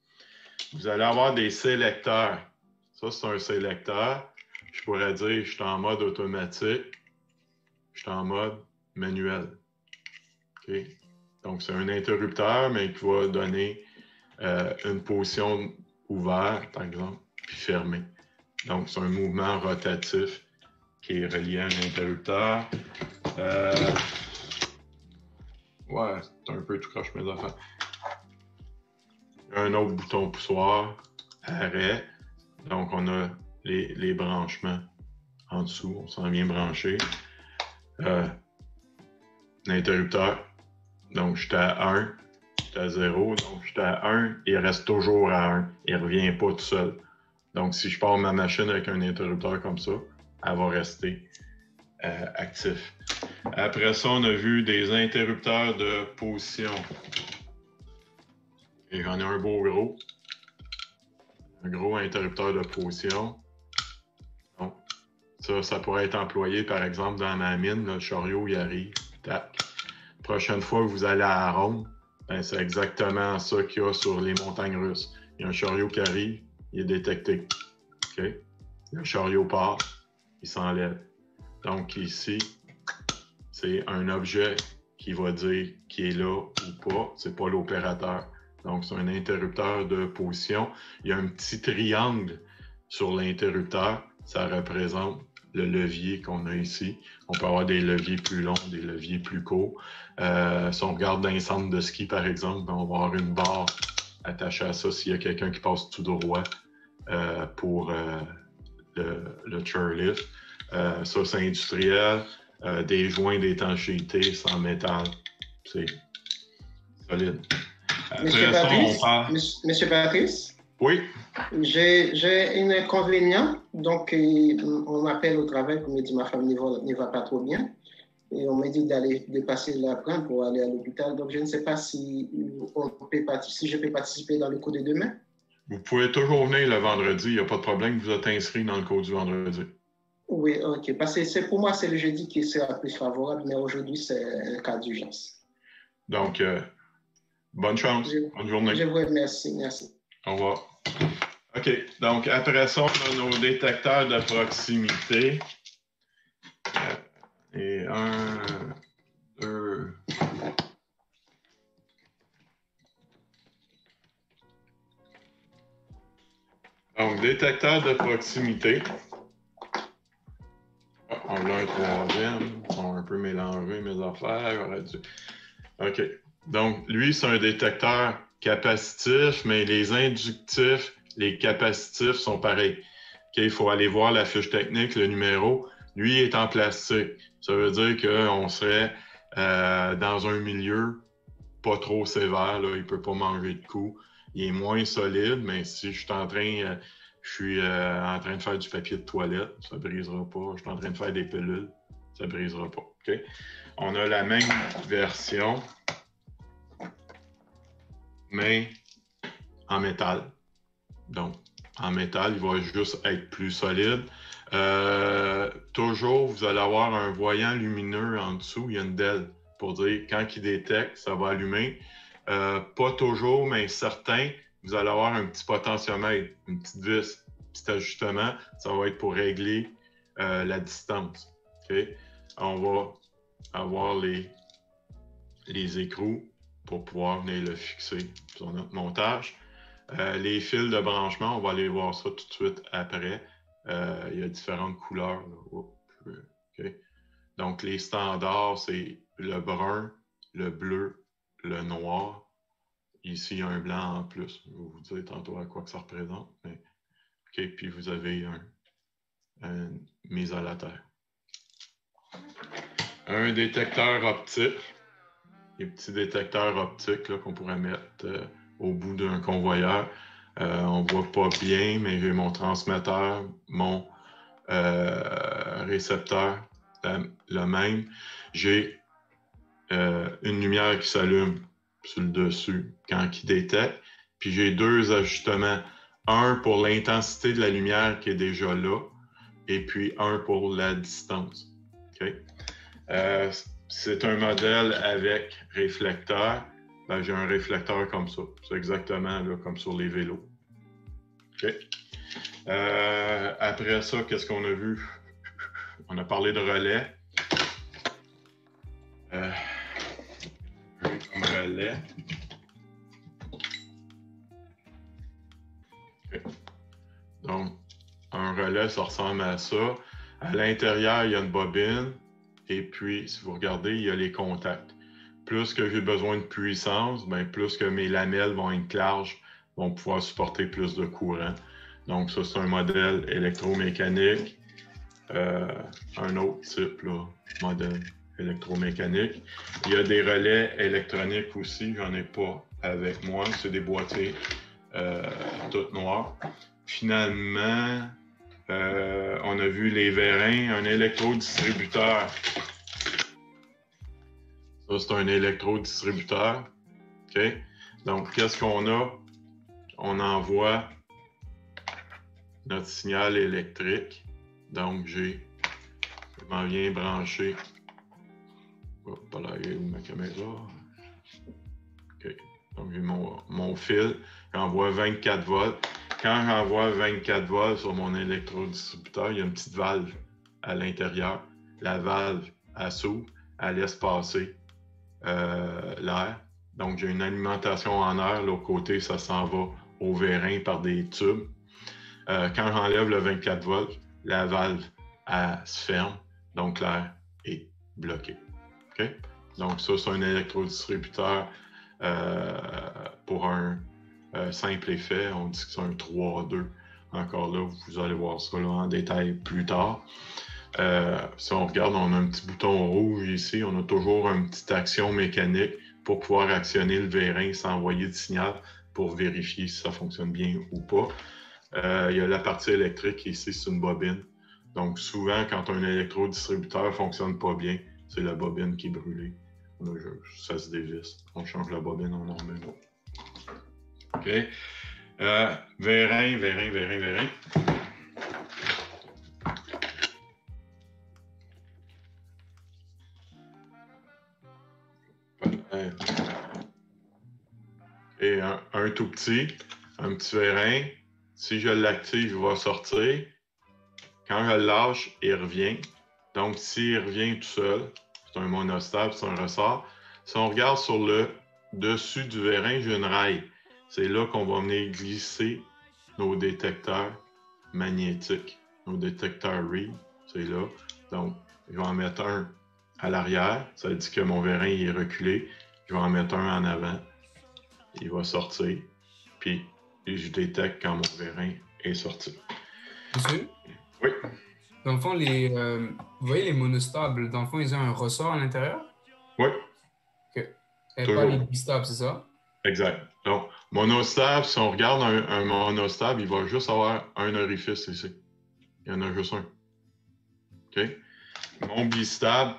Vous allez avoir des sélecteurs. Ça, c'est un sélecteur. Je pourrais dire, je suis en mode automatique. Je suis en mode manuel. Okay? Donc, c'est un interrupteur, mais qui va donner une position ouverte, par exemple, puis fermée. Donc, c'est un mouvement rotatif qui est relié à un interrupteur. Ouais, c'est un peu tout croche mes affaires. Un autre bouton poussoir, arrêt. Donc, on a les branchements en dessous. On s'en vient brancher. L'interrupteur. Donc, j'étais à 1, j'étais à 0. Donc, j'étais à 1, il reste toujours à 1. Il ne revient pas tout seul. Donc, si je pars ma machine avec un interrupteur comme ça, elle va rester actif. Après ça, on a vu des interrupteurs de position. Et j'en ai un beau gros. Un gros interrupteur de position. Donc, ça pourrait être employé, par exemple, dans ma mine. Le chariot, il arrive. Tac. Prochaine fois que vous allez à Rome, ben, c'est exactement ça qu'il y a sur les montagnes russes. Il y a un chariot qui arrive, il est détecté. Okay? Le chariot part, il s'enlève. Donc ici, c'est un objet qui va dire qui est là ou pas. C'est pas l'opérateur. Donc c'est un interrupteur de position. Il y a un petit triangle sur l'interrupteur. Ça représente le levier qu'on a ici. On peut avoir des leviers plus longs, des leviers plus courts. Si on regarde dans un centre de ski, par exemple, ben, on va avoir une barre attachée à ça s'il y a quelqu'un qui passe tout droit pour le chairlift. Ça, c'est industriel. Des joints d'étanchéité sans métal. C'est solide. Monsieur Patrice? Oui. J'ai un inconvénient. Donc, on m'appelle au travail pour me dire que ma femme ne va pas trop bien. Et on m'a dit de passer l'après-midi pour aller à l'hôpital. Donc, je ne sais pas si je peux participer dans le cours de demain. Vous pouvez toujours venir le vendredi. Il n'y a pas de problème. Vous êtes inscrit dans le cours du vendredi. Oui, OK. Parce que pour moi, c'est le jeudi qui sera plus favorable, mais aujourd'hui, c'est un cas d'urgence. Donc, bonne chance. Bonne journée. Je vous remercie. Merci. Au revoir. OK. Donc, après ça, on a nos détecteurs de proximité. Et 1, 2... Donc, détecteur de proximité. On a un troisième. Ils sont un peu mélangés, mes affaires. OK. Donc, lui, c'est un détecteur capacitif, mais les inductifs, les capacitifs sont pareils. OK, il faut aller voir la fiche technique, le numéro. Lui est en plastique. Ça veut dire qu'on serait dans un milieu pas trop sévère. Là. Il ne peut pas manger de coups. Il est moins solide, mais si je suis en train de faire du papier de toilette, ça ne brisera pas. Je suis en train de faire des pilules, ça ne brisera pas. Okay? On a la même version, mais en métal. Donc, en métal, il va juste être plus solide. Toujours, vous allez avoir un voyant lumineux en dessous. Il y a une DEL pour dire quand il détecte, ça va allumer. Pas toujours, mais certains, vous allez avoir un petit potentiomètre, une petite vis, un petit ajustement. Ça va être pour régler la distance. Okay? On va avoir les écrous pour pouvoir venir le fixer sur notre montage. Les fils de branchement, on va aller voir ça tout de suite après. Il y a différentes couleurs. Okay. Donc, les standards, c'est le brun, le bleu, le noir. Ici, il y a un blanc en plus. Je vais vous dire tantôt à quoi que ça représente. Mais... OK, puis vous avez une mise à la terre. Un détecteur optique. Les petits détecteurs optiques qu'on pourrait mettre au bout d'un convoyeur. On ne voit pas bien, mais j'ai mon transmetteur, mon récepteur, le même. J'ai une lumière qui s'allume sur le dessus quand il détecte. Puis j'ai deux ajustements. Un pour l'intensité de la lumière qui est déjà là et puis un pour la distance. Okay? C'est un modèle avec réflecteur. Ben, j'ai un réflecteur comme ça. C'est exactement là, comme sur les vélos. Okay. Après ça, qu'est-ce qu'on a vu? On a parlé de relais. Comme relais. Okay. Donc, un relais, ça ressemble à ça. À l'intérieur, il y a une bobine. Et puis, si vous regardez, il y a les contacts. Plus que j'ai besoin de puissance, bien, plus que mes lamelles vont être larges, vont pouvoir supporter plus de courant. Donc, ça, c'est un modèle électromécanique. Un autre type, là, modèle électromécanique. Il y a des relais électroniques aussi, j'en ai pas avec moi, c'est des boîtiers tout noirs. Finalement, on a vu les vérins, un électrodistributeur. Ça, c'est un électrodistributeur. OK? Donc, qu'est-ce qu'on a? On envoie notre signal électrique. Donc, je m'en viens brancher. Hop là, il y a ma caméra. OK. Donc, j'ai mon fil. J'envoie 24 volts. Quand j'envoie 24 volts sur mon électrodistributeur, il y a une petite valve à l'intérieur. La valve, elle s'ouvre, elle laisse passer l'air. Donc, j'ai une alimentation en air. L'autre côté, ça s'en va au vérin par des tubes. Quand j'enlève le 24 volts, la valve, elle se ferme. Donc, l'air est bloqué. OK? Donc, ça, c'est un électrodistributeur pour un simple effet. On dit que c'est un 3-2. Encore là, vous allez voir ça là, en détail plus tard. Si on regarde, on a un petit bouton rouge ici. On a toujours une petite action mécanique pour pouvoir actionner le vérin sans envoyer de signal pour vérifier si ça fonctionne bien ou pas. Il y a la partie électrique ici, c'est une bobine. Donc, souvent, quand un électrodistributeur ne fonctionne pas bien, c'est la bobine qui est brûlée. Ça se dévisse. On change la bobine, on en remet une autre. OK. Vérin. Et un tout petit, un petit vérin. Si je l'active, il va sortir. Quand je le lâche, il revient. Donc, s'il revient tout seul, c'est un monostable, c'est un ressort. Si on regarde sur le dessus du vérin, j'ai une raille. C'est là qu'on va venir glisser nos détecteurs magnétiques, nos détecteurs Reed. C'est là. Donc, je vais en mettre un à l'arrière. Ça dit que mon vérin est reculé. Je vais en mettre un en avant. Il va sortir. Puis, je détecte quand mon vérin est sorti. Monsieur? Oui. Dans le fond, vous voyez les monostables, dans le fond, ils ont un ressort à l'intérieur? Oui. OK. Et pas les bistables, c'est ça? Exact. Donc, monostable, si on regarde un monostable, il va juste avoir un orifice ici. Il y en a juste un. OK? Mon bistable,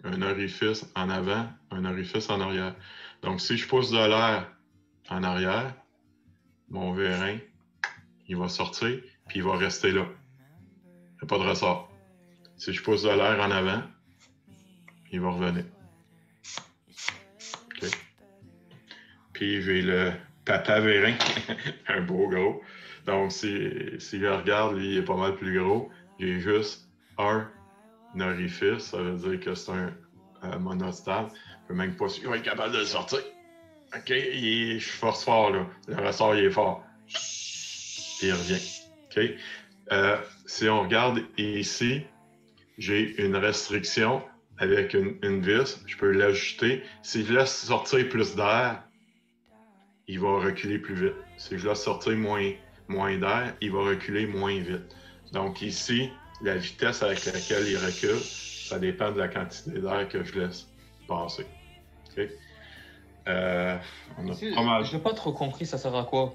un orifice en avant, un orifice en arrière. Donc, si je pousse de l'air en arrière, mon vérin, il va sortir, puis il va rester là. Il n'y a pas de ressort. Si je pousse de l'air en avant, il va revenir. OK. Puis j'ai le papa vérin, un beau gros. Donc, si je regarde, lui, il est pas mal plus gros. J'ai juste un orifice. Ça veut dire que c'est un monostable. Je ne peux même pas sûr qu'il va être capable de le sortir. OK, je force fort, là. Le ressort, il est fort. Il revient. OK? Si on regarde ici, j'ai une restriction avec une vis. Je peux l'ajuster. Si je laisse sortir plus d'air, il va reculer plus vite. Si je laisse sortir moins d'air, il va reculer moins vite. Donc ici, la vitesse avec laquelle il recule, ça dépend de la quantité d'air que je laisse passer. OK? J'ai pas trop compris, ça sert à quoi?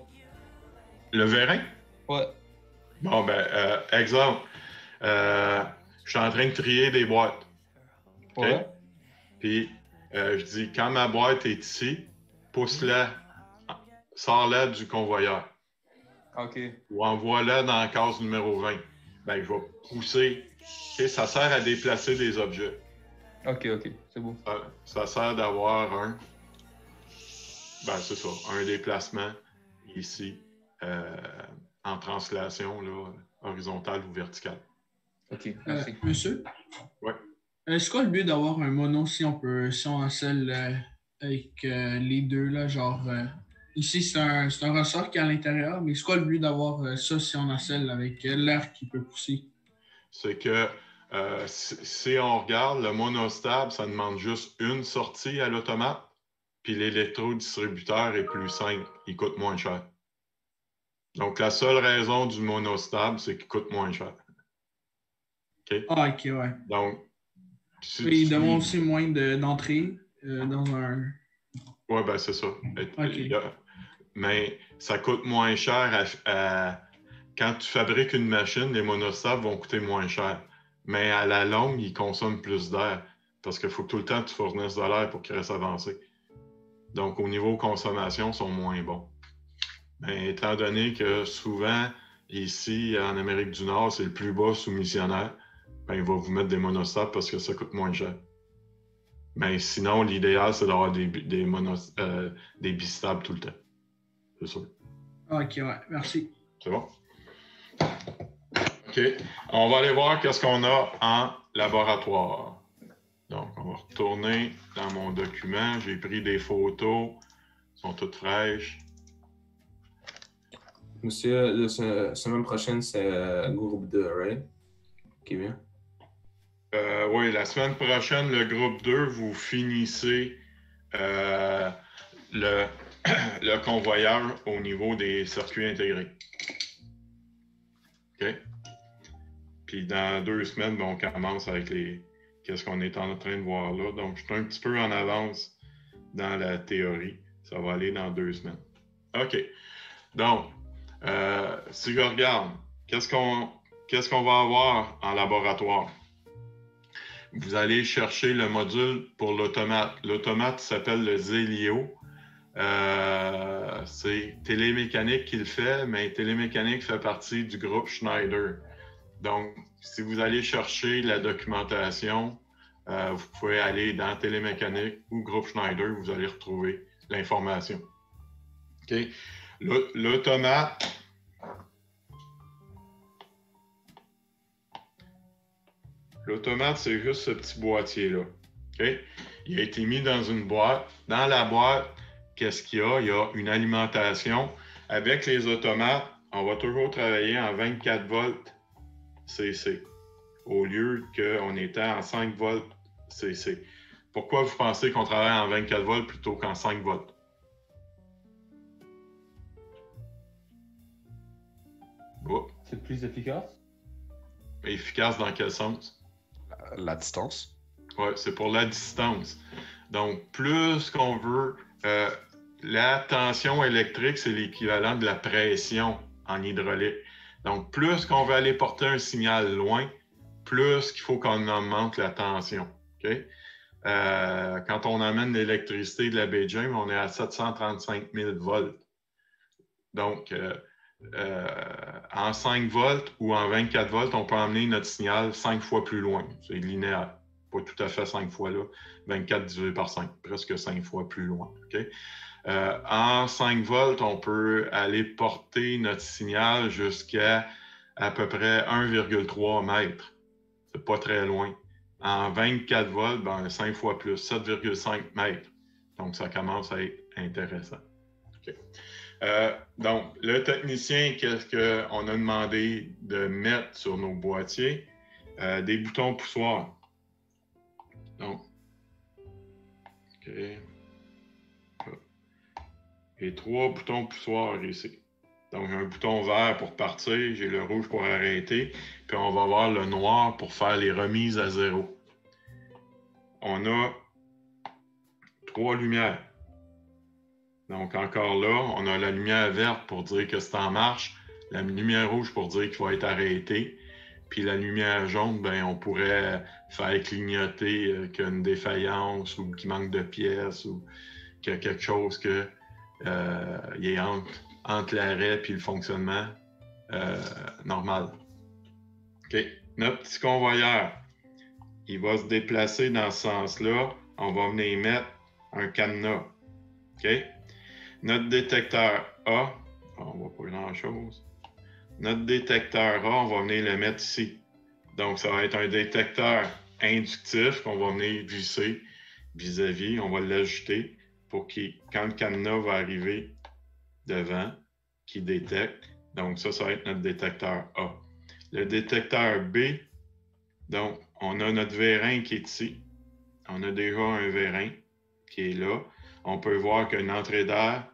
Le vérin? Ouais. Bon, exemple. Je suis en train de trier des boîtes. Okay? Ouais. Puis, je dis, quand ma boîte est ici, pousse-la, sors-la du convoyeur. OK. Ou envoie-la dans la case numéro 20. Ben, je vais pousser. Okay? Ça sert à déplacer des objets. OK, c'est beau. Ça sert d'avoir c'est ça, un déplacement ici en translation là, horizontale ou verticale. OK, merci. Monsieur? Oui. C'est quoi le but d'avoir un mono si on encelle avec les deux, là, genre... ici, c'est un ressort qui est à l'intérieur, mais c'est quoi le but d'avoir ça si on encelle avec l'air qui peut pousser? C'est que si on regarde, le monostable, ça demande juste une sortie à l'automate, puis l'électrodistributeur est plus simple, il coûte moins cher. Donc, la seule raison du monostable, c'est qu'il coûte moins cher. OK? Ah, ok, ouais. Donc, si Oui, ils tu demandent suis- aussi moins d'entrée dans un. Ouais, ben c'est ça. Mais ça coûte moins cher quand tu fabriques une machine, les monostables vont coûter moins cher. Mais à la longue, ils consomment plus d'air. Parce qu'il faut que tout le temps que tu fournisses de l'air pour qu'ils restent avancés. Donc, au niveau consommation, ils sont moins bons. Mais étant donné que souvent, ici, en Amérique du Nord, c'est le plus bas soumissionnaire, ben, il va vous mettre des monostables parce que ça coûte moins cher. Mais sinon, l'idéal, c'est d'avoir des bistables tout le temps. C'est sûr. Ah, ok, ouais, merci. C'est bon? OK. On va aller voir qu'est-ce qu'on a en laboratoire. Donc, on va retourner dans mon document. J'ai pris des photos. Elles sont toutes fraîches. Monsieur, la semaine prochaine, c'est groupe 2, right? Ok, bien. Oui, la semaine prochaine, le groupe 2, vous finissez le convoyeur au niveau des circuits intégrés. OK? Puis dans 2 semaines, on commence avec qu'est-ce qu'on est en train de voir là. Donc, je suis un petit peu en avance dans la théorie. Ça va aller dans 2 semaines. OK. Donc, si je regarde, qu'est-ce qu'on va avoir en laboratoire? Vous allez chercher le module pour l'automate. L'automate s'appelle le Zélio. C'est Télémécanique qui le fait, mais Télémécanique fait partie du groupe Schneider. Donc, si vous allez chercher la documentation, vous pouvez aller dans Télémécanique ou groupe Schneider, vous allez retrouver l'information. OK? L'automate, c'est juste ce petit boîtier-là. OK? Il a été mis dans une boîte. Dans la boîte, qu'est-ce qu'il y a? Il y a une alimentation. Avec les automates, on va toujours travailler en 24 volts CC au lieu qu'on était en 5 volts CC. Pourquoi vous pensez qu'on travaille en 24 volts plutôt qu'en 5 volts? Oh. C'est plus efficace? Efficace dans quel sens? La distance. Oui, c'est pour la distance. Donc, plus qu'on veut, la tension électrique, c'est l'équivalent de la pression en hydraulique. Donc, plus qu'on veut aller porter un signal loin, plus qu'il faut qu'on augmente la tension. Okay? Quand on amène l'électricité de la baie James, on est à 735 000 volts. Donc, en 5 volts ou en 24 volts, on peut emmener notre signal 5 fois plus loin. C'est linéaire. Pas tout à fait 5 fois là. 24 divisé par 5, presque 5 fois plus loin. Okay? En 5 volts, on peut aller porter notre signal jusqu'à à peu près 1,3 mètres. C'est pas très loin. En 24 volts, ben, 5 fois plus, 7,5 mètres. Donc, ça commence à être intéressant. Okay. Donc, le technicien, qu'est-ce qu'on a demandé de mettre sur nos boîtiers? Des boutons poussoirs. Donc, OK. Et 3 boutons poussoirs ici. Donc, un bouton vert pour partir, j'ai le rouge pour arrêter, puis on va avoir le noir pour faire les remises à 0. On a 3 lumières. Donc, encore là, on a la lumière verte pour dire que c'est en marche, la lumière rouge pour dire qu'il va être arrêté, puis la lumière jaune, ben, on pourrait faire clignoter qu'il y a une défaillance ou qu'il manque de pièces ou qu'il y a quelque chose que il est entre l'arrêt et le fonctionnement normal. OK. Notre petit convoyeur, il va se déplacer dans ce sens-là. On va venir mettre un cadenas. OK? Notre détecteur A, on voit pas grand-chose. Notre détecteur A, on va venir le mettre ici. Donc, ça va être un détecteur inductif qu'on va venir visser vis-à-vis. On va l'ajouter pour que quand le cadenas va arriver devant, qu'il détecte. Donc, ça va être notre détecteur A. Le détecteur B, donc, on a notre vérin qui est ici. On a déjà un vérin qui est là. On peut voir qu'il y a une entrée d'air,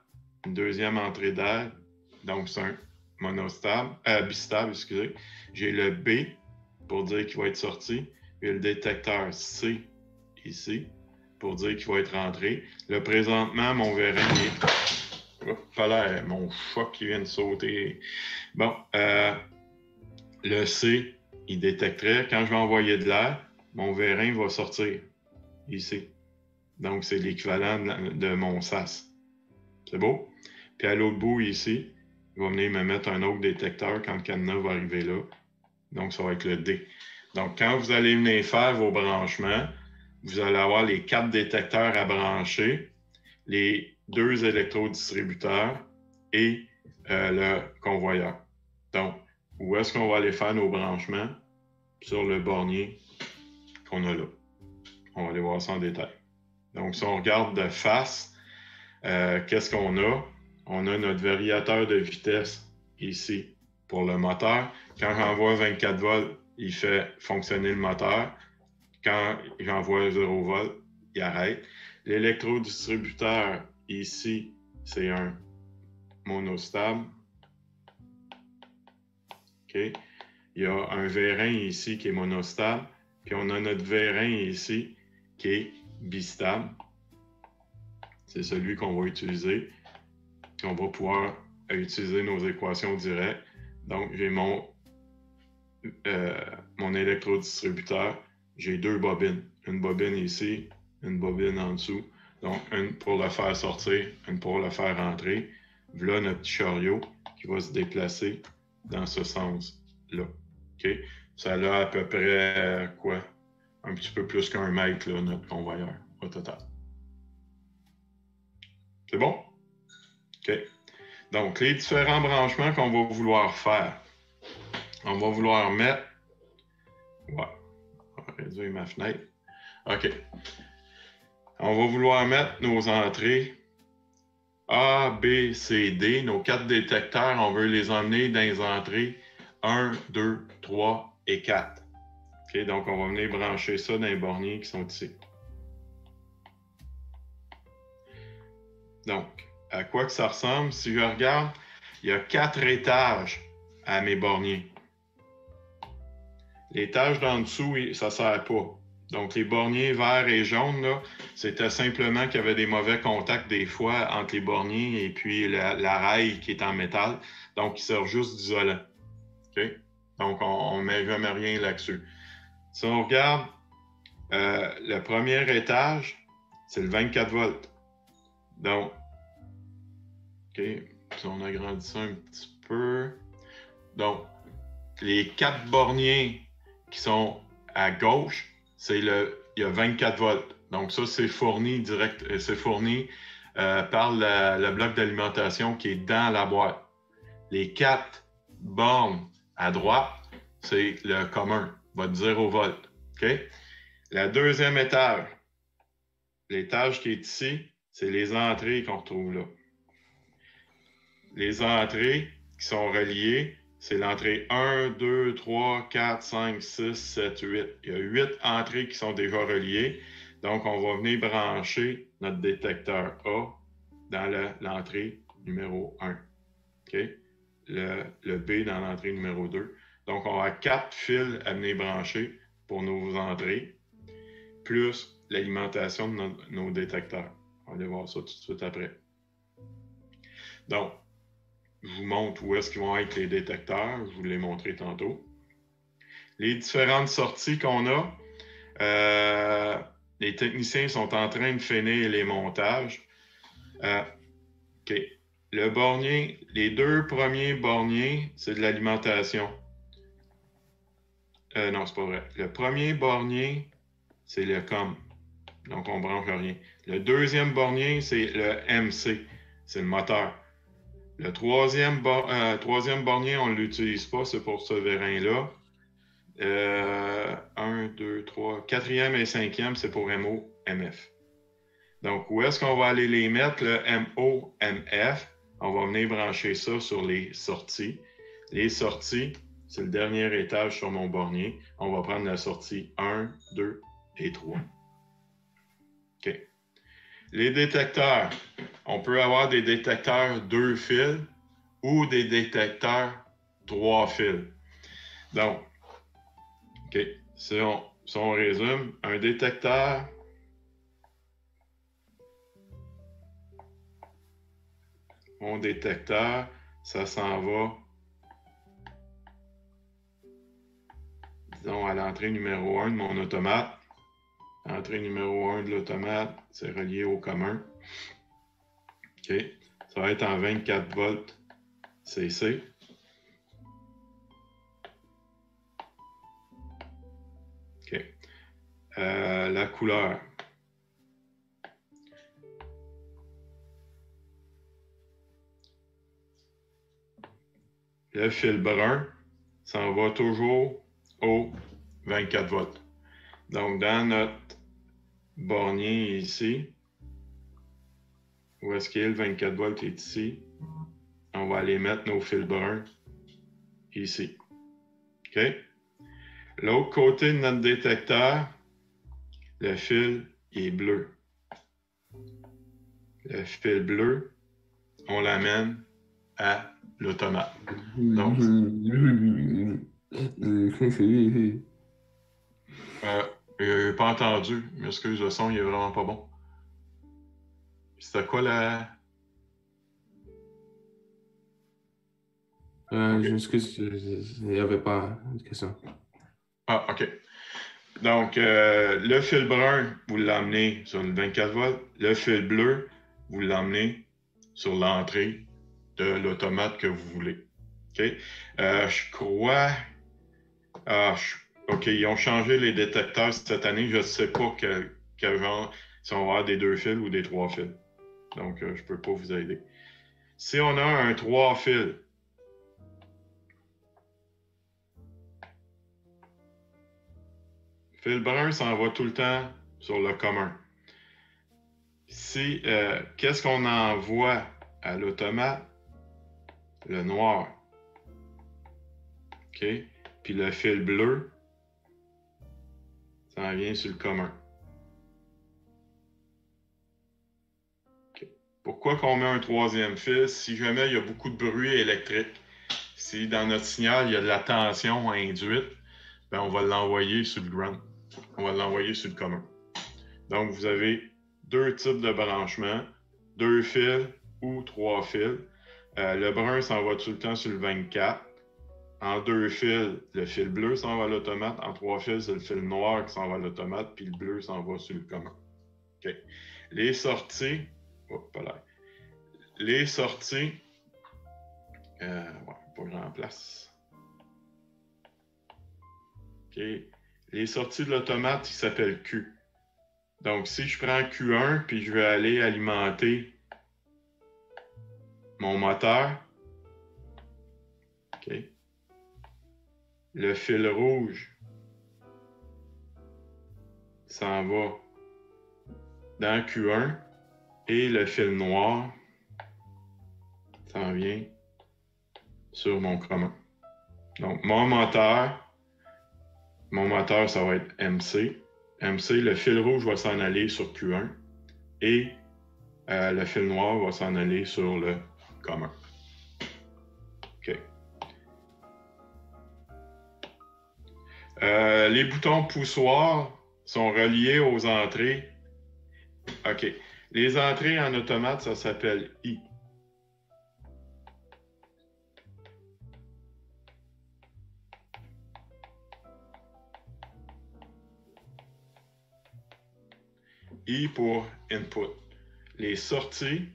une deuxième entrée d'air. Donc, c'est un monostable, bistable, excusez. J'ai le B pour dire qu'il va être sorti. Et le détecteur C ici pour dire qu'il va être rentré. Là, présentement, mon vérin est... Oh, pas l'air, mon chat qui vient de sauter. Bon, le C, il détecterait. Quand je vais envoyer de l'air, mon vérin va sortir ici. Donc, c'est l'équivalent de mon SAS. C'est beau? Puis à l'autre bout ici, il va venir me mettre un autre détecteur quand le cadenas va arriver là. Donc, ça va être le D. Donc, quand vous allez venir faire vos branchements, vous allez avoir les 4 détecteurs à brancher, les 2 électrodistributeurs et le convoyeur. Donc, où est-ce qu'on va aller faire nos branchements? Sur le bornier qu'on a là. On va aller voir ça en détail. Donc, si on regarde de face, qu'est-ce qu'on a? On a notre variateur de vitesse ici pour le moteur. Quand j'envoie 24 volts, il fait fonctionner le moteur. Quand j'envoie 0 volts, il arrête. L'électrodistributeur ici, c'est un monostable. OK? Il y a un vérin ici qui est monostable. Puis on a notre vérin ici qui est bistable. C'est celui qu'on va utiliser. On va pouvoir utiliser nos équations directes. Donc, j'ai mon électrodistributeur. J'ai 2 bobines. Une bobine ici, une bobine en dessous. Donc, une pour le faire sortir, une pour le faire rentrer. Voilà notre petit chariot qui va se déplacer dans ce sens-là. OK? Ça a à peu près, quoi? Un petit peu plus qu'1 mètre, là, notre convoyeur, au total. C'est bon? OK. Donc, les différents branchements qu'on va vouloir faire. On va vouloir mettre... Ouais. On va réduire ma fenêtre. OK. On va vouloir mettre nos entrées A, B, C, D. Nos 4 détecteurs, on veut les emmener dans les entrées 1, 2, 3 et 4. OK, donc on va venir brancher ça dans les borniers qui sont ici. Donc, à quoi que ça ressemble? Si je regarde, il y a 4 étages à mes borniers. L'étage d'en dessous, ça ne sert pas. Donc, les borniers verts et jaunes, là, c'était simplement qu'il y avait des mauvais contacts des fois entre les borniers et puis la rail qui est en métal. Donc, ils servent juste d'isolant. OK? Donc, on ne met jamais rien là-dessus. Si on regarde le premier étage, c'est le 24 volts. Donc, OK, si on agrandit ça un petit peu. Donc, les 4 borniers qui sont à gauche, il y a 24 volts. Donc, ça, c'est fourni par le bloc d'alimentation qui est dans la boîte. Les 4 bornes à droite, c'est le commun, votre 0 volt. OK? La deuxième étage, l'étage qui est ici, c'est les entrées qu'on retrouve là. Les entrées qui sont reliées, c'est l'entrée 1, 2, 3, 4, 5, 6, 7, 8. Il y a 8 entrées qui sont déjà reliées. Donc, on va venir brancher notre détecteur A dans l'entrée numéro 1. OK? Le B dans l'entrée numéro 2. Donc, on a 4 fils à venir brancher pour nos entrées, plus l'alimentation de nos détecteurs. On va aller voir ça tout de suite après. Donc, je vous montre où est-ce qu'ils vont être les détecteurs. Je vous l'ai montré tantôt. Les différentes sorties qu'on a, les techniciens sont en train de finir les montages. OK. Le bornier, les 2 premiers borniers, c'est de l'alimentation. Non, c'est pas vrai. Le premier bornier, c'est le COM. Donc, on ne branche rien. Le deuxième bornier, c'est le MC. C'est le moteur. Le troisième bornier, on ne l'utilise pas. C'est pour ce vérin-là. 1, 2, 3. Quatrième et cinquième, c'est pour MO, MF. Donc, où est-ce qu'on va aller les mettre? Le MO, MF. On va venir brancher ça sur les sorties. Les sorties, c'est le dernier étage sur mon bornier. On va prendre la sortie 1, 2 et 3. OK. Les détecteurs. On peut avoir des détecteurs 2 fils ou des détecteurs 3 fils. Donc, OK. Si on résume, un détecteur, mon détecteur, ça s'en va, disons, à l'entrée numéro 1 de mon automate. L'entrée numéro 1 de l'automate, c'est relié au commun. OK. Ça va être en 24 volts CC. OK. La couleur. Le fil brun s'en va toujours au 24 volts. Donc, dans notre bornier ici, où est-ce qu'il est le 24 volts est ici, on va aller mettre nos fils bruns ici. OK? L'autre côté de notre détecteur, le fil est bleu. Le fil bleu, on l'amène à l'automate. Donc, j'ai pas entendu. M'excuse, le son, il est vraiment pas bon. C'était quoi la... Je m'excuse, il n'y avait pas de question. Ah, OK. Donc, le fil brun, vous l'emmenez sur le 24 volts. Le fil bleu, vous l'emmenez sur l'entrée de l'automate que vous voulez. OK? Je crois... OK, ils ont changé les détecteurs cette année. Je ne sais pas quel genre, si on va avoir des 2 fils ou des 3 fils. Donc, je ne peux pas vous aider. Si on a un 3 fils, fil brun s'en va tout le temps sur le commun. Si, qu'est-ce qu'on envoie à l'automate? Le noir. OK? Puis le fil bleu, ça en vient sur le commun. OK. Pourquoi qu'on met un 3e fil? Si jamais il y a beaucoup de bruit électrique, si dans notre signal, il y a de la tension induite, bien, on va l'envoyer sur le ground. On va l'envoyer sur le commun. Donc, vous avez 2 types de branchements, 2 fils ou 3 fils. Le brun s'en va tout le temps sur le 24. En 2 fils, le fil bleu s'en va à l'automate. En 3 fils, c'est le fil noir qui s'en va à l'automate, puis le bleu s'en va sur le commun. OK. Les sorties... Les sorties... pas grand place. OK. Les sorties de l'automate, ils s'appellent Q. Donc, si je prends Q1, puis je vais aller alimenter mon moteur, OK. Le fil rouge s'en va dans Q1 et le fil noir s'en vient sur mon commun. Donc, mon moteur, ça va être MC. MC, le fil rouge va s'en aller sur Q1 et le fil noir va s'en aller sur le commun. OK. Les boutons poussoirs sont reliés aux entrées. OK. Les entrées en automate, ça s'appelle I. I pour input. Les sorties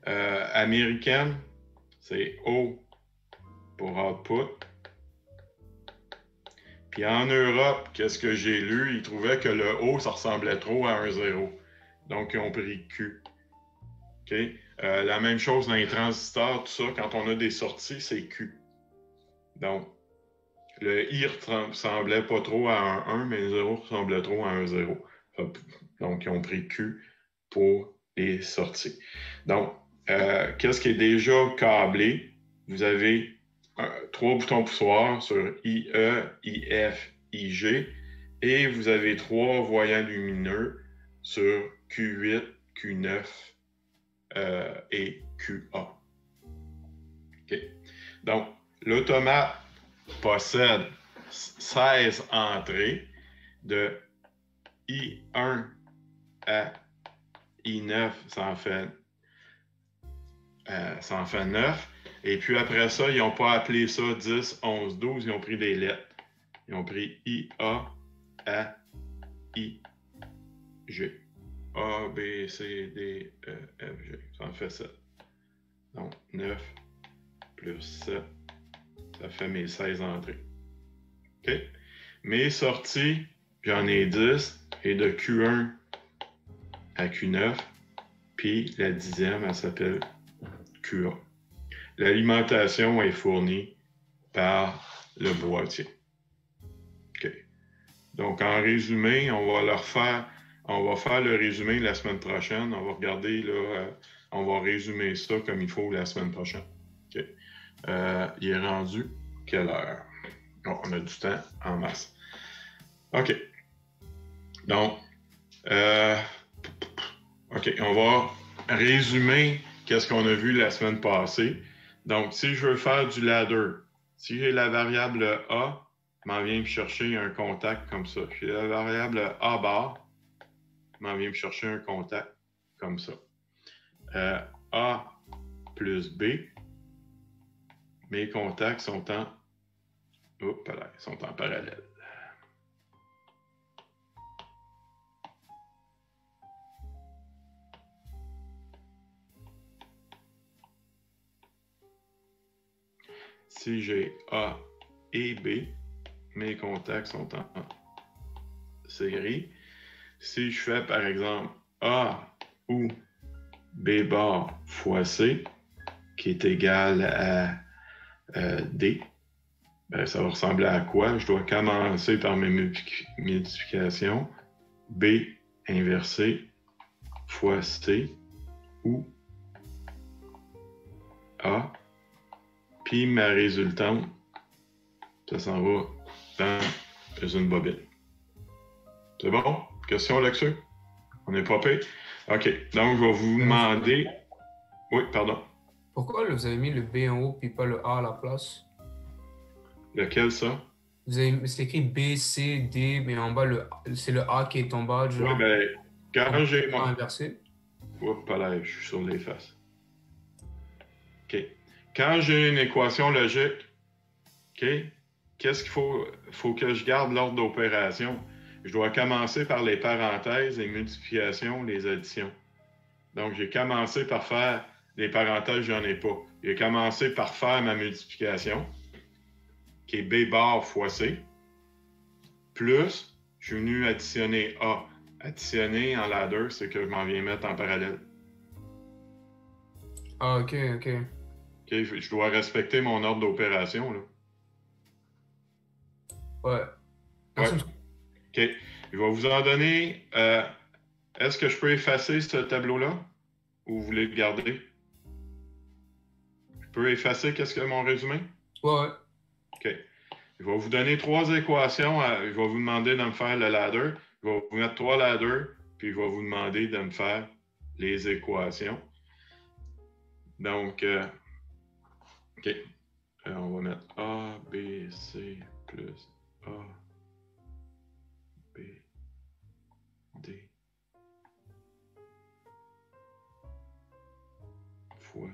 américaines, c'est O pour output. Puis en Europe, qu'est-ce que j'ai lu? Ils trouvaient que le O, ça ressemblait trop à un 0. Donc, ils ont pris Q. OK? La même chose dans les transistors, tout ça, quand on a des sorties, c'est Q. Donc, le I ressemblait pas trop à un 1, mais le 0 ressemblait trop à un 0. Donc, ils ont pris Q pour les sorties. Donc, qu'est-ce qui est déjà câblé? Vous avez 3 boutons poussoirs sur IE, IF, IG et vous avez 3 voyants lumineux sur Q8, Q9 et QA. OK. Donc, l'automate possède 16 entrées de I1 à I9, ça en fait 9. Et puis après ça, ils n'ont pas appelé ça 10, 11, 12, ils ont pris des lettres. Ils ont pris IA à I, G. A, B, C, D, E, F, G. Ça en fait 7. Donc 9 plus 7, ça fait mes 16 entrées. OK? Mes sorties, j'en ai 10, et de Q1 à Q9, puis la 10e, elle s'appelle QA. L'alimentation est fournie par le boîtier. OK. Donc, en résumé, on va faire le résumé la semaine prochaine. On va regarder, là, on va résumer ça comme il faut la semaine prochaine. OK. Il est rendu quelle heure? Oh, on a du temps en masse. OK. Donc, OK, on va résumer qu'est-ce qu'on a vu la semaine passée. Donc, si je veux faire du ladder, si j'ai la variable A, m'en vient me chercher un contact comme ça. J'ai la variable A bar, m'en vient me chercher un contact comme ça. A plus B, mes contacts sont en parallèle. Si j'ai A et B, mes contacts sont en série. Si je fais, par exemple, A ou B bar fois C, qui est égal à D, ben, ça va ressembler à quoi? Je dois commencer par mes multiplications. B inversé fois C ou A. Puis ma résultante, ça s'en va dans une bobine. C'est bon? Question là-dessus? On n'est pas payé? OK. Donc, je vais vous demander... Oui, pardon. Pourquoi vous avez mis le B en haut puis pas le A à la place? Lequel, ça? C'est écrit B, C, D, mais en bas, c'est le A qui est en bas. Genre, oui, bien, quand j'ai mon... inversé. Oups, pas là, je suis sur les faces. OK. Quand j'ai une équation logique, OK, qu'est-ce qu'il faut que je garde l'ordre d'opération? Je dois commencer par les parenthèses, les multiplications, les additions. Donc, j'ai commencé par faire les parenthèses, j'en ai pas. J'ai commencé par faire ma multiplication, qui est B bar fois C, plus, je suis venu additionner A. Additionner en ladder, c'est que je m'en viens mettre en parallèle. Ah, OK, OK. OK, je dois respecter mon ordre d'opération, là. Ouais. Ouais. OK. Je vais vous en donner. Est-ce que je peux effacer ce tableau-là ou vous voulez le garder? Je peux effacer qu'est-ce que mon résumé? Ouais. OK. Je vais vous donner 3 équations. Je vais vous demander de me faire le ladder. Je vais vous mettre 3 ladders, puis je vais vous demander de me faire les équations. Donc, OK. On va mettre A, B, C plus A, B, D fois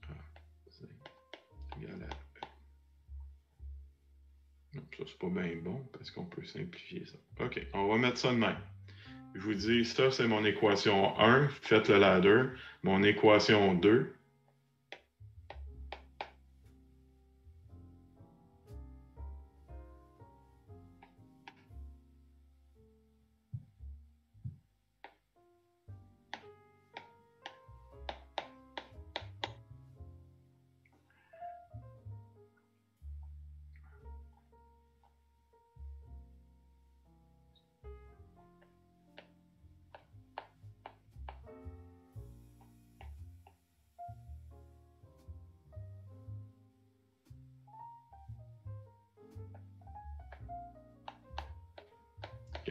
A, C égal à E. Non, ça, c'est pas bien bon parce qu'on peut simplifier ça. OK, on va mettre ça de même. Je vous dis, ça, c'est mon équation 1. Faites le ladder. Mon équation 2.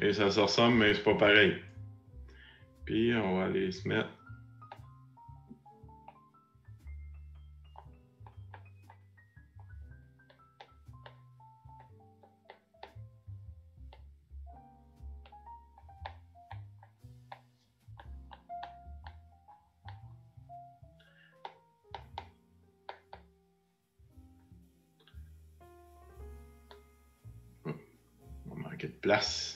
OK, ça se ressemble, mais c'est pas pareil. Puis, on va aller se mettre. place.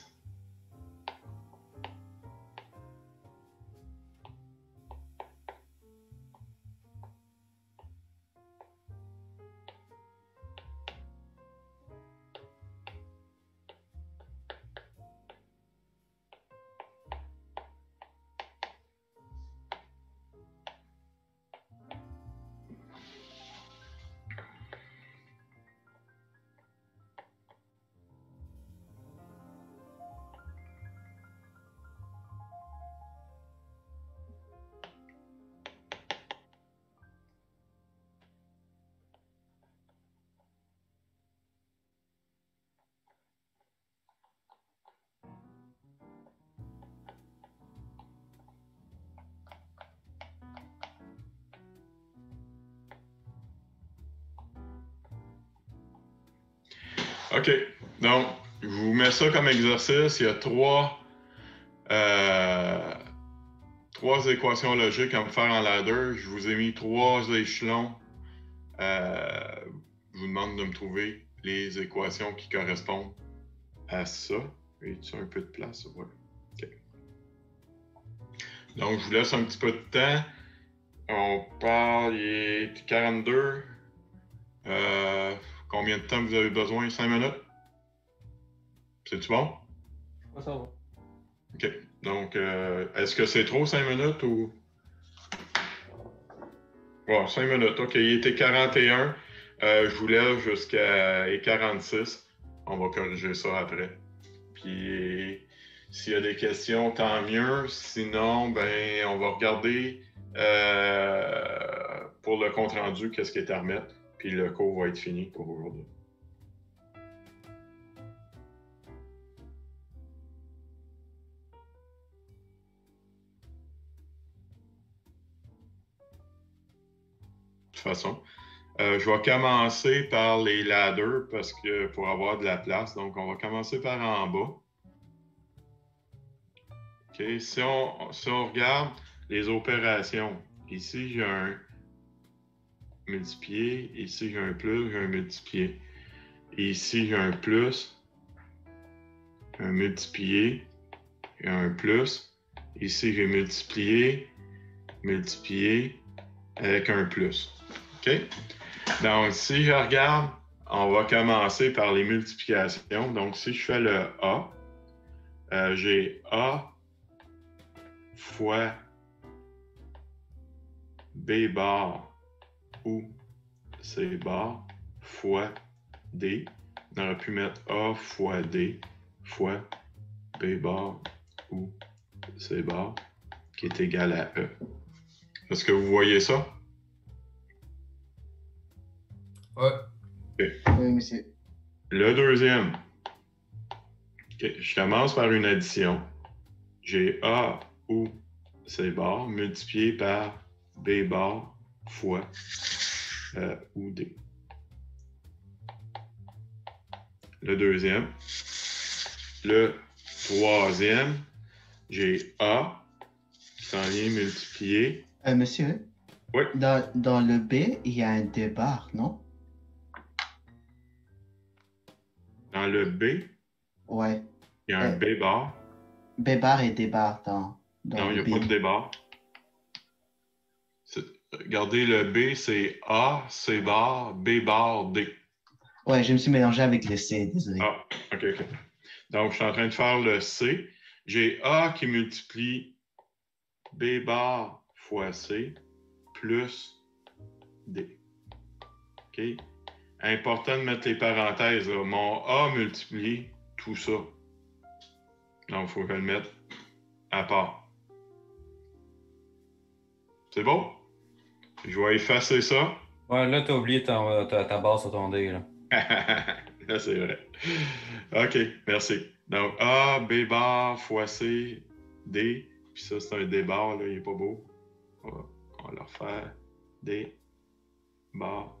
OK. Donc, je vous mets ça comme exercice. Il y a trois équations logiques à me faire en ladder. Je vous ai mis 3 échelons. Je vous demande de me trouver les équations qui correspondent à ça. As-tu un peu de place? Ouais. OK. Donc, je vous laisse un petit peu de temps. On parle, il est 42. Combien de temps vous avez besoin? 5 minutes? C'est-tu bon? Ouais, ça va. OK. Donc, est-ce que c'est trop 5 minutes ou... Ouais, 5 minutes. OK, il était 41. Je vous laisse jusqu'à 46. On va corriger ça après. Puis, s'il y a des questions, tant mieux. Sinon, ben, on va regarder pour le compte-rendu qu'est-ce qui est à remettre. Puis le cours va être fini pour aujourd'hui. De toute façon, je vais commencer par les ladders parce que pour avoir de la place. Donc, on va commencer par en bas. OK. Si on regarde les opérations, ici, j'ai un multiplié. Ici, j'ai un plus, j'ai un multiplié. Et ici, j'ai un plus, un multiplié, et un plus. Ici, j'ai multiplié avec un plus. OK? Donc, si je regarde, on va commencer par les multiplications. Donc, si je fais le A, j'ai A fois B bar ou C bar fois D. On aurait pu mettre A fois D fois B bar ou C bar qui est égal à E. Est-ce que vous voyez ça? Ouais. Okay. Oui, monsieur. Le deuxième. Okay. Je commence par une addition. J'ai A ou C bar multiplié par B bar fois ou D. Le deuxième. Le troisième, j'ai A qui s'en vient multiplier. Monsieur? Oui. Dans le B, il y a un D bar, non? Dans le B, Ouais. il y a un B bar. B bar et D bar dans Non, il le n'y a B. pas de D bar. Regardez, le B, c'est A, C bar, B bar, D. Ouais, je me suis mélangé avec le C, désolé. Ah, OK. Donc, je suis en train de faire le C. J'ai A qui multiplie B bar fois C plus D. OK? Important de mettre les parenthèses. Là. Mon A multiplie tout ça. Donc, il faut que je le mette à part. C'est bon? Je vais effacer ça. Ouais, là, t'as oublié ta barre sur ton dé, là. Là, c'est vrai. OK, merci. Donc, A, B bar fois C, D. Puis ça, c'est un D bar, là, il n'est pas beau. On va le refaire. D, bar,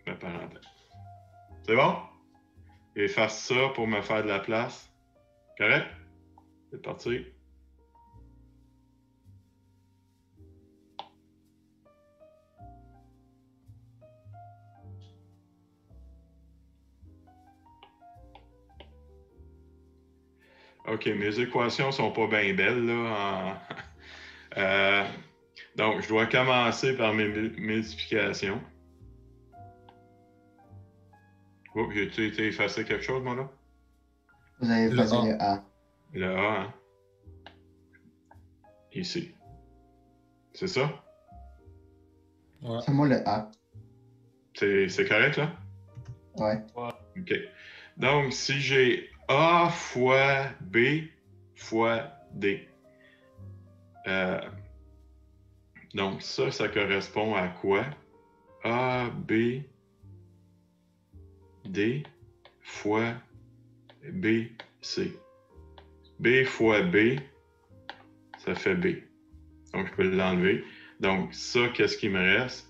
ma parenthèse. C'est bon? J'efface ça pour me faire de la place. Correct? C'est parti. OK, mes équations sont pas bien belles, là. Donc, je dois commencer par mes multiplications. Oups, j'ai-tu été effacé quelque chose, moi, là? Vous avez Le passé A. le A. Le A, hein? Ici. C'est ça? Ouais. Seulement le A. C'est correct, là? Ouais. OK. Donc, si j'ai A fois B fois D. Donc, ça correspond à quoi? A, B, D fois B, C. B fois B, ça fait B. Donc, je peux l'enlever. Donc, ça, qu'est-ce qui me reste?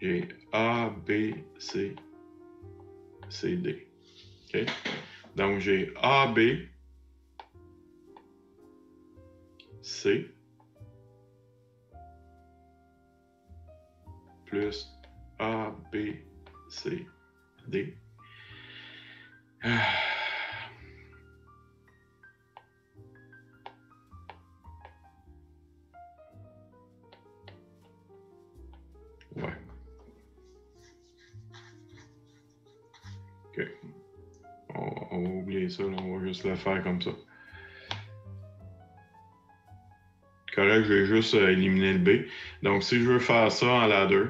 J'ai A, B, C, C, D. OK? Donc, j'ai A, B, C, plus A, B, C, D. Ouais. OK. On va oublier ça, là. On va juste le faire comme ça. Correct, je vais juste éliminer le B. Donc, si je veux faire ça en ladder,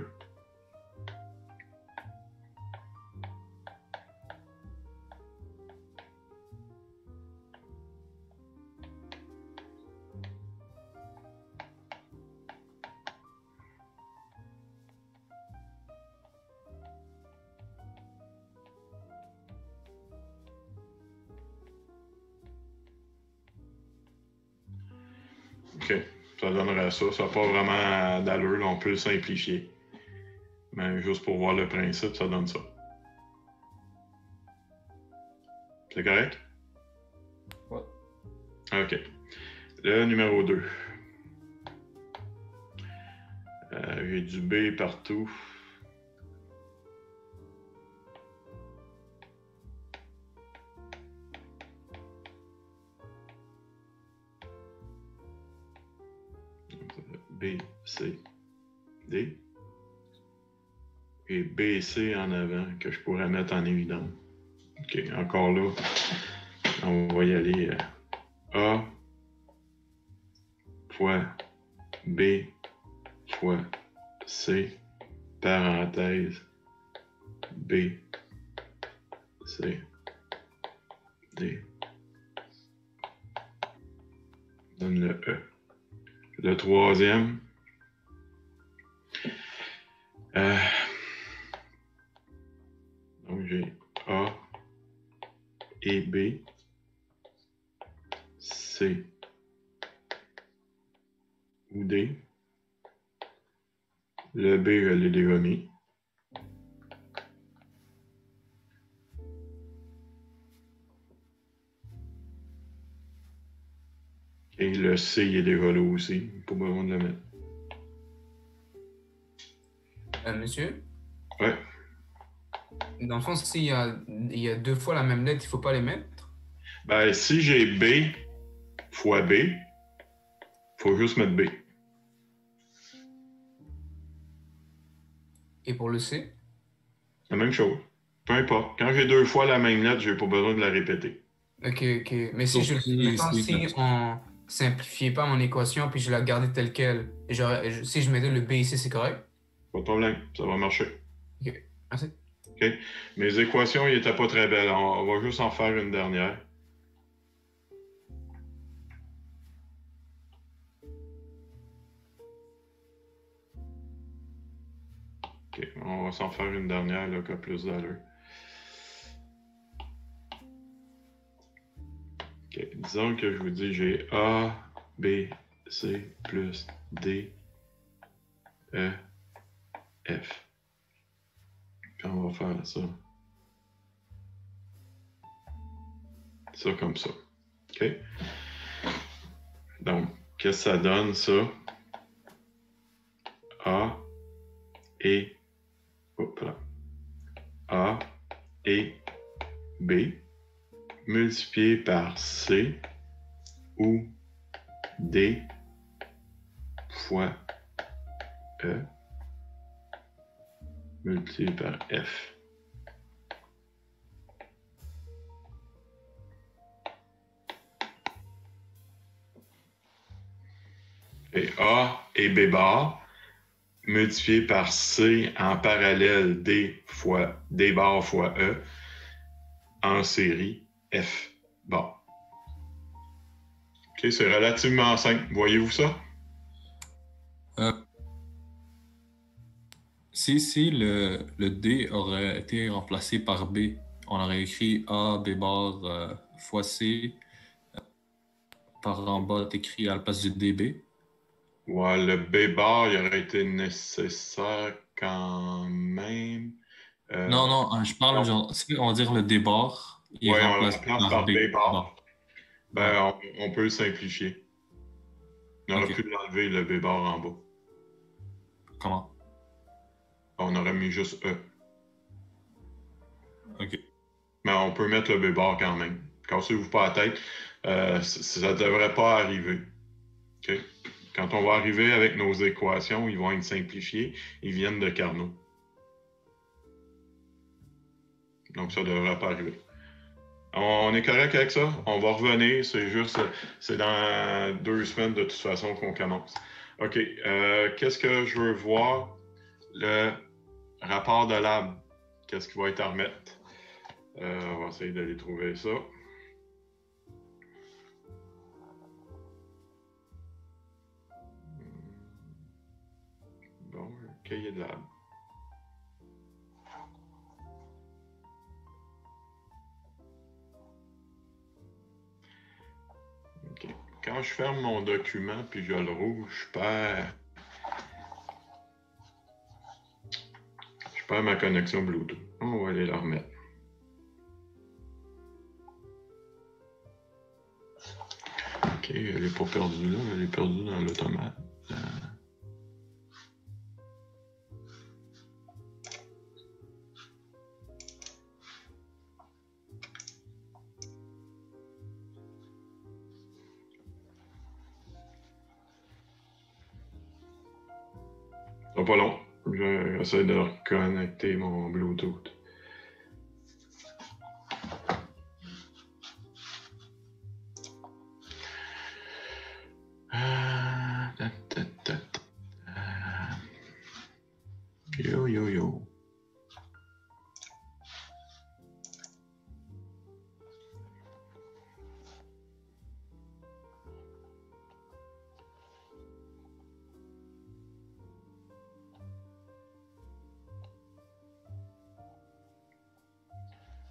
OK, ça donnerait ça. Ça n'a pas vraiment d'allure, là, on peut le simplifier. Mais juste pour voir le principe, ça donne ça. C'est correct? Ouais. OK. Le numéro 2. J'ai du B partout. B, C, D. Et B, C en avant, que je pourrais mettre en évidence. OK, encore là, on va y aller. A fois B fois C, parenthèse, B, C, D. Donne le E. Le troisième, donc j'ai A et B, C ou D. Le B, je l'ai déjà mis. Et le C, il est déjà là aussi. Pas besoin de le mettre. Monsieur, Ouais. dans le fond, s'il y a deux fois la même lettre, il ne faut pas les mettre? Ben, si j'ai B fois B, il faut juste mettre B. Et pour le C? La même chose. Peu importe. Quand j'ai deux fois la même lettre, j'ai pas besoin de la répéter. OK. Mais si on simplifiait pas mon équation puis je la gardais telle quelle, si je mettais le B ici, c'est correct? Pas de problème. Ça va marcher. OK. Merci. OK? Mes équations, ils étaient pas très belles. On va juste en faire une dernière. OK. On va s'en faire une dernière là, qui a plus d'allure. OK. Disons que je vous dis j'ai A, B, C plus D, E, F. Puis on va faire ça. Ça comme ça. OK? Donc, qu'est-ce que ça donne, ça? A et... Hop là. A et B multiplié par C ou D fois E multiplié par F. Et A et B bar multiplié par C en parallèle D bar fois E en série F bar. OK, c'est relativement simple. Voyez-vous ça? Si le D aurait été remplacé par B, on aurait écrit A, B bar fois C. Par en bas, écrit à la place du DB. Ouais, le B bar, il aurait été nécessaire quand même. Non, je parle genre, on va dire le D bar. Oui, on le remplace par B bar. Ben, Ouais. on peut le simplifier. On aurait pu l'enlever, le B bar en bas. Comment? On aurait mis juste E. OK. Mais on peut mettre le B bar quand même. Cassez-vous pas la tête. Ça ne devrait pas arriver. OK? Quand on va arriver avec nos équations, ils vont être simplifiés. Ils viennent de Carnot. Donc, ça ne devrait pas arriver. On est correct avec ça? On va revenir. C'est dans 2 semaines de toute façon qu'on commence. OK. Qu'est-ce que je veux voir? Le rapport de lab. Qu'est-ce qui va être à remettre? On va essayer d'aller trouver ça. Bon, cahier de lab. OK. Quand je ferme mon document puis je le rouvre, je perds ma connexion Bluetooth. On va aller la remettre. OK, elle n'est pas perdue là, elle est perdue dans l'automate. Ça va pas long. J'essaie de reconnecter mon Bluetooth. Yo.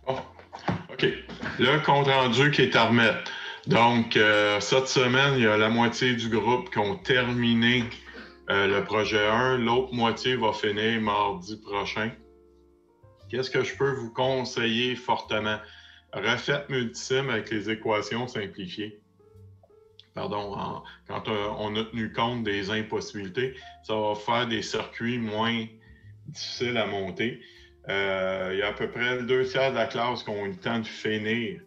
Bon, OK. Le compte-rendu qui est à remettre. Donc, cette semaine, il y a la moitié du groupe qui ont terminé le projet 1. L'autre moitié va finir mardi prochain. Qu'est-ce que je peux vous conseiller fortement? Refaites Multisim avec les équations simplifiées. Pardon, quand on a tenu compte des impossibilités, ça va faire des circuits moins difficiles à monter. Il y a à peu près 2/3 de la classe qui ont eu le temps de finir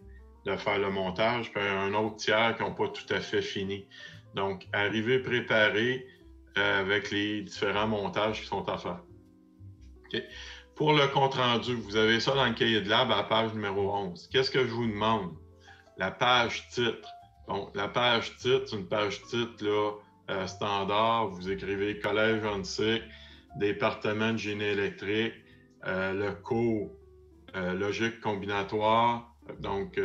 de faire le montage, puis un autre tiers qui n'ont pas tout à fait fini. Donc, arrivez préparé avec les différents montages qui sont à faire. Okay. Pour le compte-rendu, vous avez ça dans le cahier de lab à la page numéro 11. Qu'est-ce que je vous demande? La page titre. Donc, la page titre, c'est une page titre là, standard. Vous écrivez Collège Huntsic, département de génie électrique, le cours logique combinatoire, donc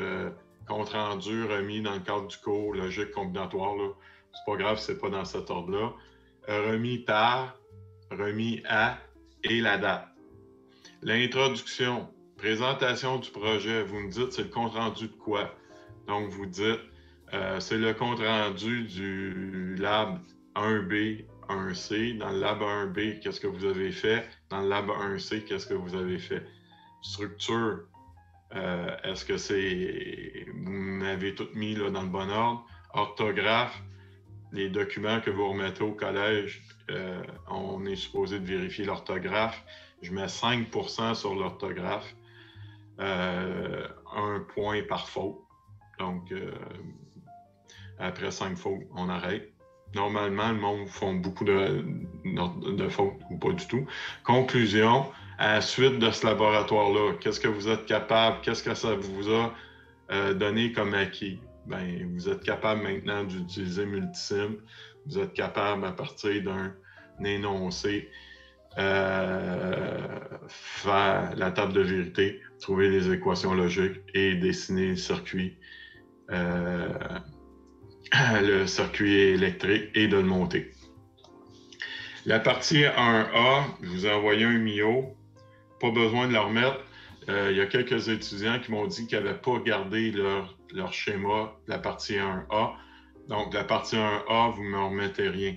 compte-rendu remis dans le cadre du cours logique combinatoire. C'est pas grave si c'est pas dans cet ordre-là. Remis par, remis à et la date. L'introduction, présentation du projet, vous me dites c'est le compte-rendu de quoi? Donc, vous dites c'est le compte-rendu du lab 1B, 1C. Dans le lab 1B, qu'est-ce que vous avez fait? Dans le lab 1C, qu'est-ce que vous avez fait? Structure, est-ce que c'est... Vous m'avez tout mis là, dans le bon ordre? Orthographe, les documents que vous remettez au collège, on est supposé de vérifier l'orthographe. Je mets 5% sur l'orthographe, 1 point par faute. Donc, Après 5 fautes, on arrête. Normalement, le monde font beaucoup de fautes ou pas du tout. Conclusion, à la suite de ce laboratoire-là, qu'est-ce que vous êtes capable, qu'est-ce que ça vous a donné comme acquis? Ben, vous êtes capable maintenant d'utiliser Multisim. Vous êtes capable, à partir d'un énoncé, faire la table de vérité, trouver les équations logiques et dessiner le circuit électrique et de le monter. La partie 1A, je vous ai envoyé un MIO. Pas besoin de le remettre. Il y a quelques étudiants qui m'ont dit qu'ils n'avaient pas gardé leur schéma de la partie 1A. Donc, la partie 1A, vous ne me remettez rien.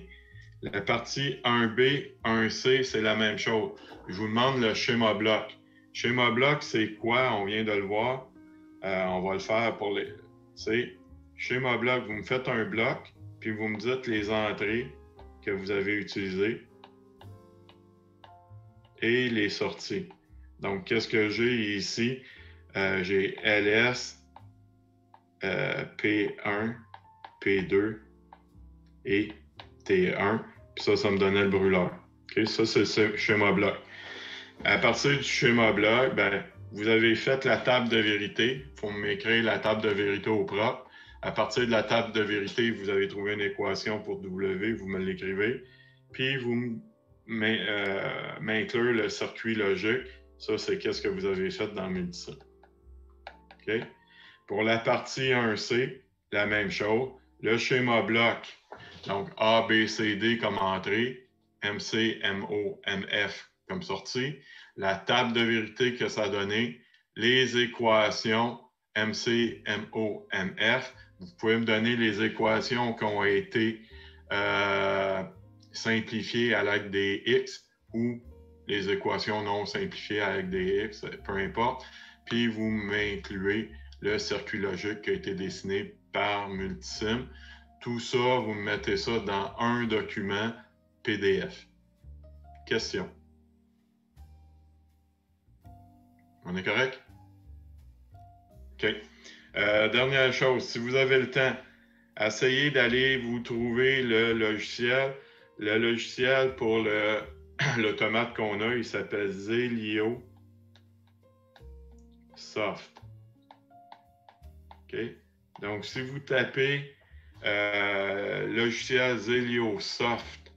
La partie 1B, 1C, c'est la même chose. Je vous demande le schéma bloc. Schéma bloc, c'est quoi? On vient de le voir. On va le faire pour les... C'est schéma bloc, vous me faites un bloc, puis vous me dites les entrées que vous avez utilisées et les sorties. Donc, qu'est-ce que j'ai ici? J'ai LS, P1, P2 et T1. Puis ça me donnait le brûleur. Okay? Ça, c'est ce schéma bloc. À partir du schéma bloc, ben, vous avez fait la table de vérité. Il faut m'écrire la table de vérité au propre. À partir de la table de vérité, vous avez trouvé une équation pour W, vous me l'écrivez. Puis vous m'inclure le circuit logique. Ça, c'est qu'est-ce que vous avez fait dans Multisim. OK? Pour la partie 1C, la même chose. Le schéma bloc, donc A, B, C, D comme entrée, MC, MO, MF comme sortie. La table de vérité que ça a donné, les équations MC, MO, MF. Vous pouvez me donner les équations qui ont été simplifiées à l'aide des X ou les équations non simplifiées avec des X, peu importe. Puis vous m'incluez le circuit logique qui a été dessiné par Multisim. Tout ça, vous me mettez ça dans un document PDF. Question. On est correct? OK. Dernière chose, si vous avez le temps, essayez d'aller vous trouver le logiciel. Le logiciel pour l'automate qu'on a, il s'appelle Zelio Soft. OK? Donc, si vous tapez logiciel Zelio Soft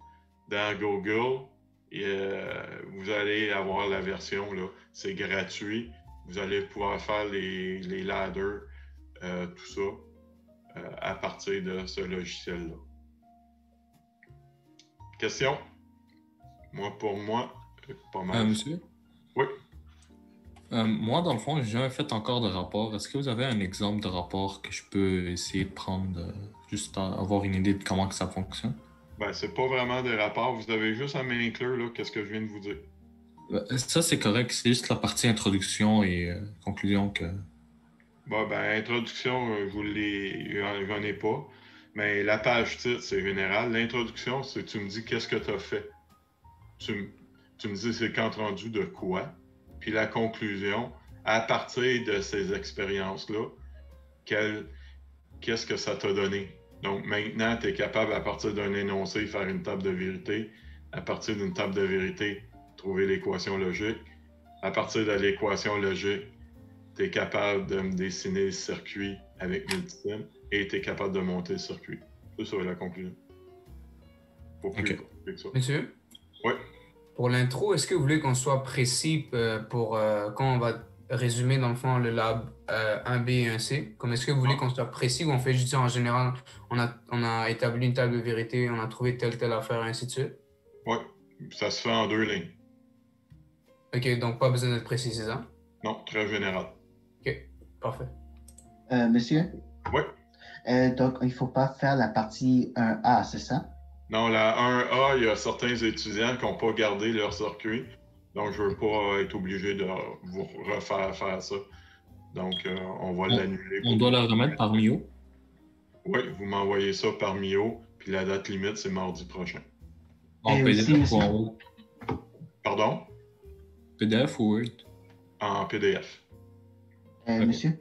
dans Google, vous allez avoir la version, là. C'est gratuit. Vous allez pouvoir faire les ladders, tout ça, à partir de ce logiciel-là. Question? Pour moi, pas mal. Monsieur? Oui. Moi, dans le fond, j'ai jamais fait encore de rapport. Est-ce que vous avez un exemple de rapport que je peux essayer de prendre, juste à avoir une idée de comment que ça fonctionne? Ben, c'est pas vraiment des rapports. Vous avez juste à m'inclure, là, qu'est-ce que je viens de vous dire. Ça, c'est correct. C'est juste la partie introduction et conclusion que... Ben, introduction, j'en ai pas. Mais la page titre, c'est général. L'introduction, c'est tu me dis qu'est-ce que tu as fait. Tu me dis c'est compte rendu de quoi. Puis la conclusion, à partir de ces expériences-là, qu'est-ce que ça t'a donné? Donc maintenant, tu es capable, à partir d'un énoncé, faire une table de vérité. À partir d'une table de vérité, trouver l'équation logique. À partir de l'équation logique, tu es capable de me dessiner le circuit avec Multisim et tu es capable de monter le circuit. C'est ça la conclusion. Pour plus compliqué que ça. Monsieur? Oui. Pour l'intro, est-ce que vous voulez qu'on soit précis pour quand on va résumer dans le fond le lab 1B et 1C? Comme est-ce que vous voulez qu'on soit précis ou on fait juste dire en général, on a établi une table de vérité, on a trouvé telle affaire et ainsi de suite? Oui, ça se fait en 2 lignes. OK, donc pas besoin d'être précis, c'est ça? Non, très général. OK, parfait. Monsieur? Oui. Donc, il ne faut pas faire la partie 1A, c'est ça? Non, la 1A, il y a certains étudiants qui n'ont pas gardé leur circuit. Donc, je ne veux pas être obligé de vous refaire faire ça. Donc, on va l'annuler. On doit la remettre par MIO? Oui, vous m'envoyez ça par MIO. Puis la date limite, c'est mardi prochain. En PDF ou en Word? Pardon? PDF ou Word? En PDF. Monsieur?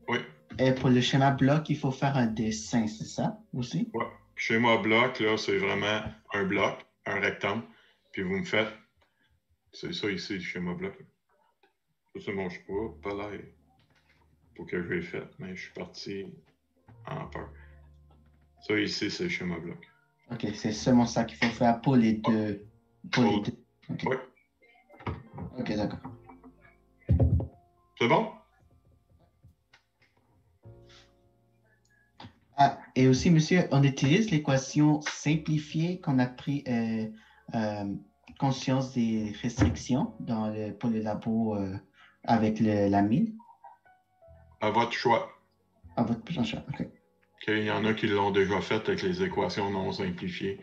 Oui. Et pour le schéma bloc, il faut faire un dessin, c'est ça aussi? Ouais. Schéma bloc, là, c'est vraiment un bloc, un rectangle. Puis vous me faites. C'est ça ici, le schéma bloc. Ça, c'est mon choix. Pas l'air. Pour que je l'ai fait, mais je suis parti en peur. Ça ici, c'est le schéma bloc. OK, c'est seulement ça qu'il faut faire pour les deux. Pour les deux. OK, Oui. OK, d'accord. C'est bon? Ah, et aussi, monsieur, on utilise l'équation simplifiée qu'on a pris conscience des restrictions pour le labo avec la mine. À votre choix. À votre choix, OK. OK, il y en a qui l'ont déjà fait avec les équations non simplifiées.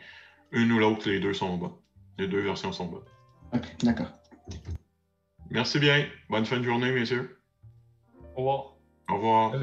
Une ou l'autre, les deux sont bonnes. Les deux versions sont bonnes. OK, d'accord. Merci bien. Bonne fin de journée, messieurs. Au revoir. Au revoir.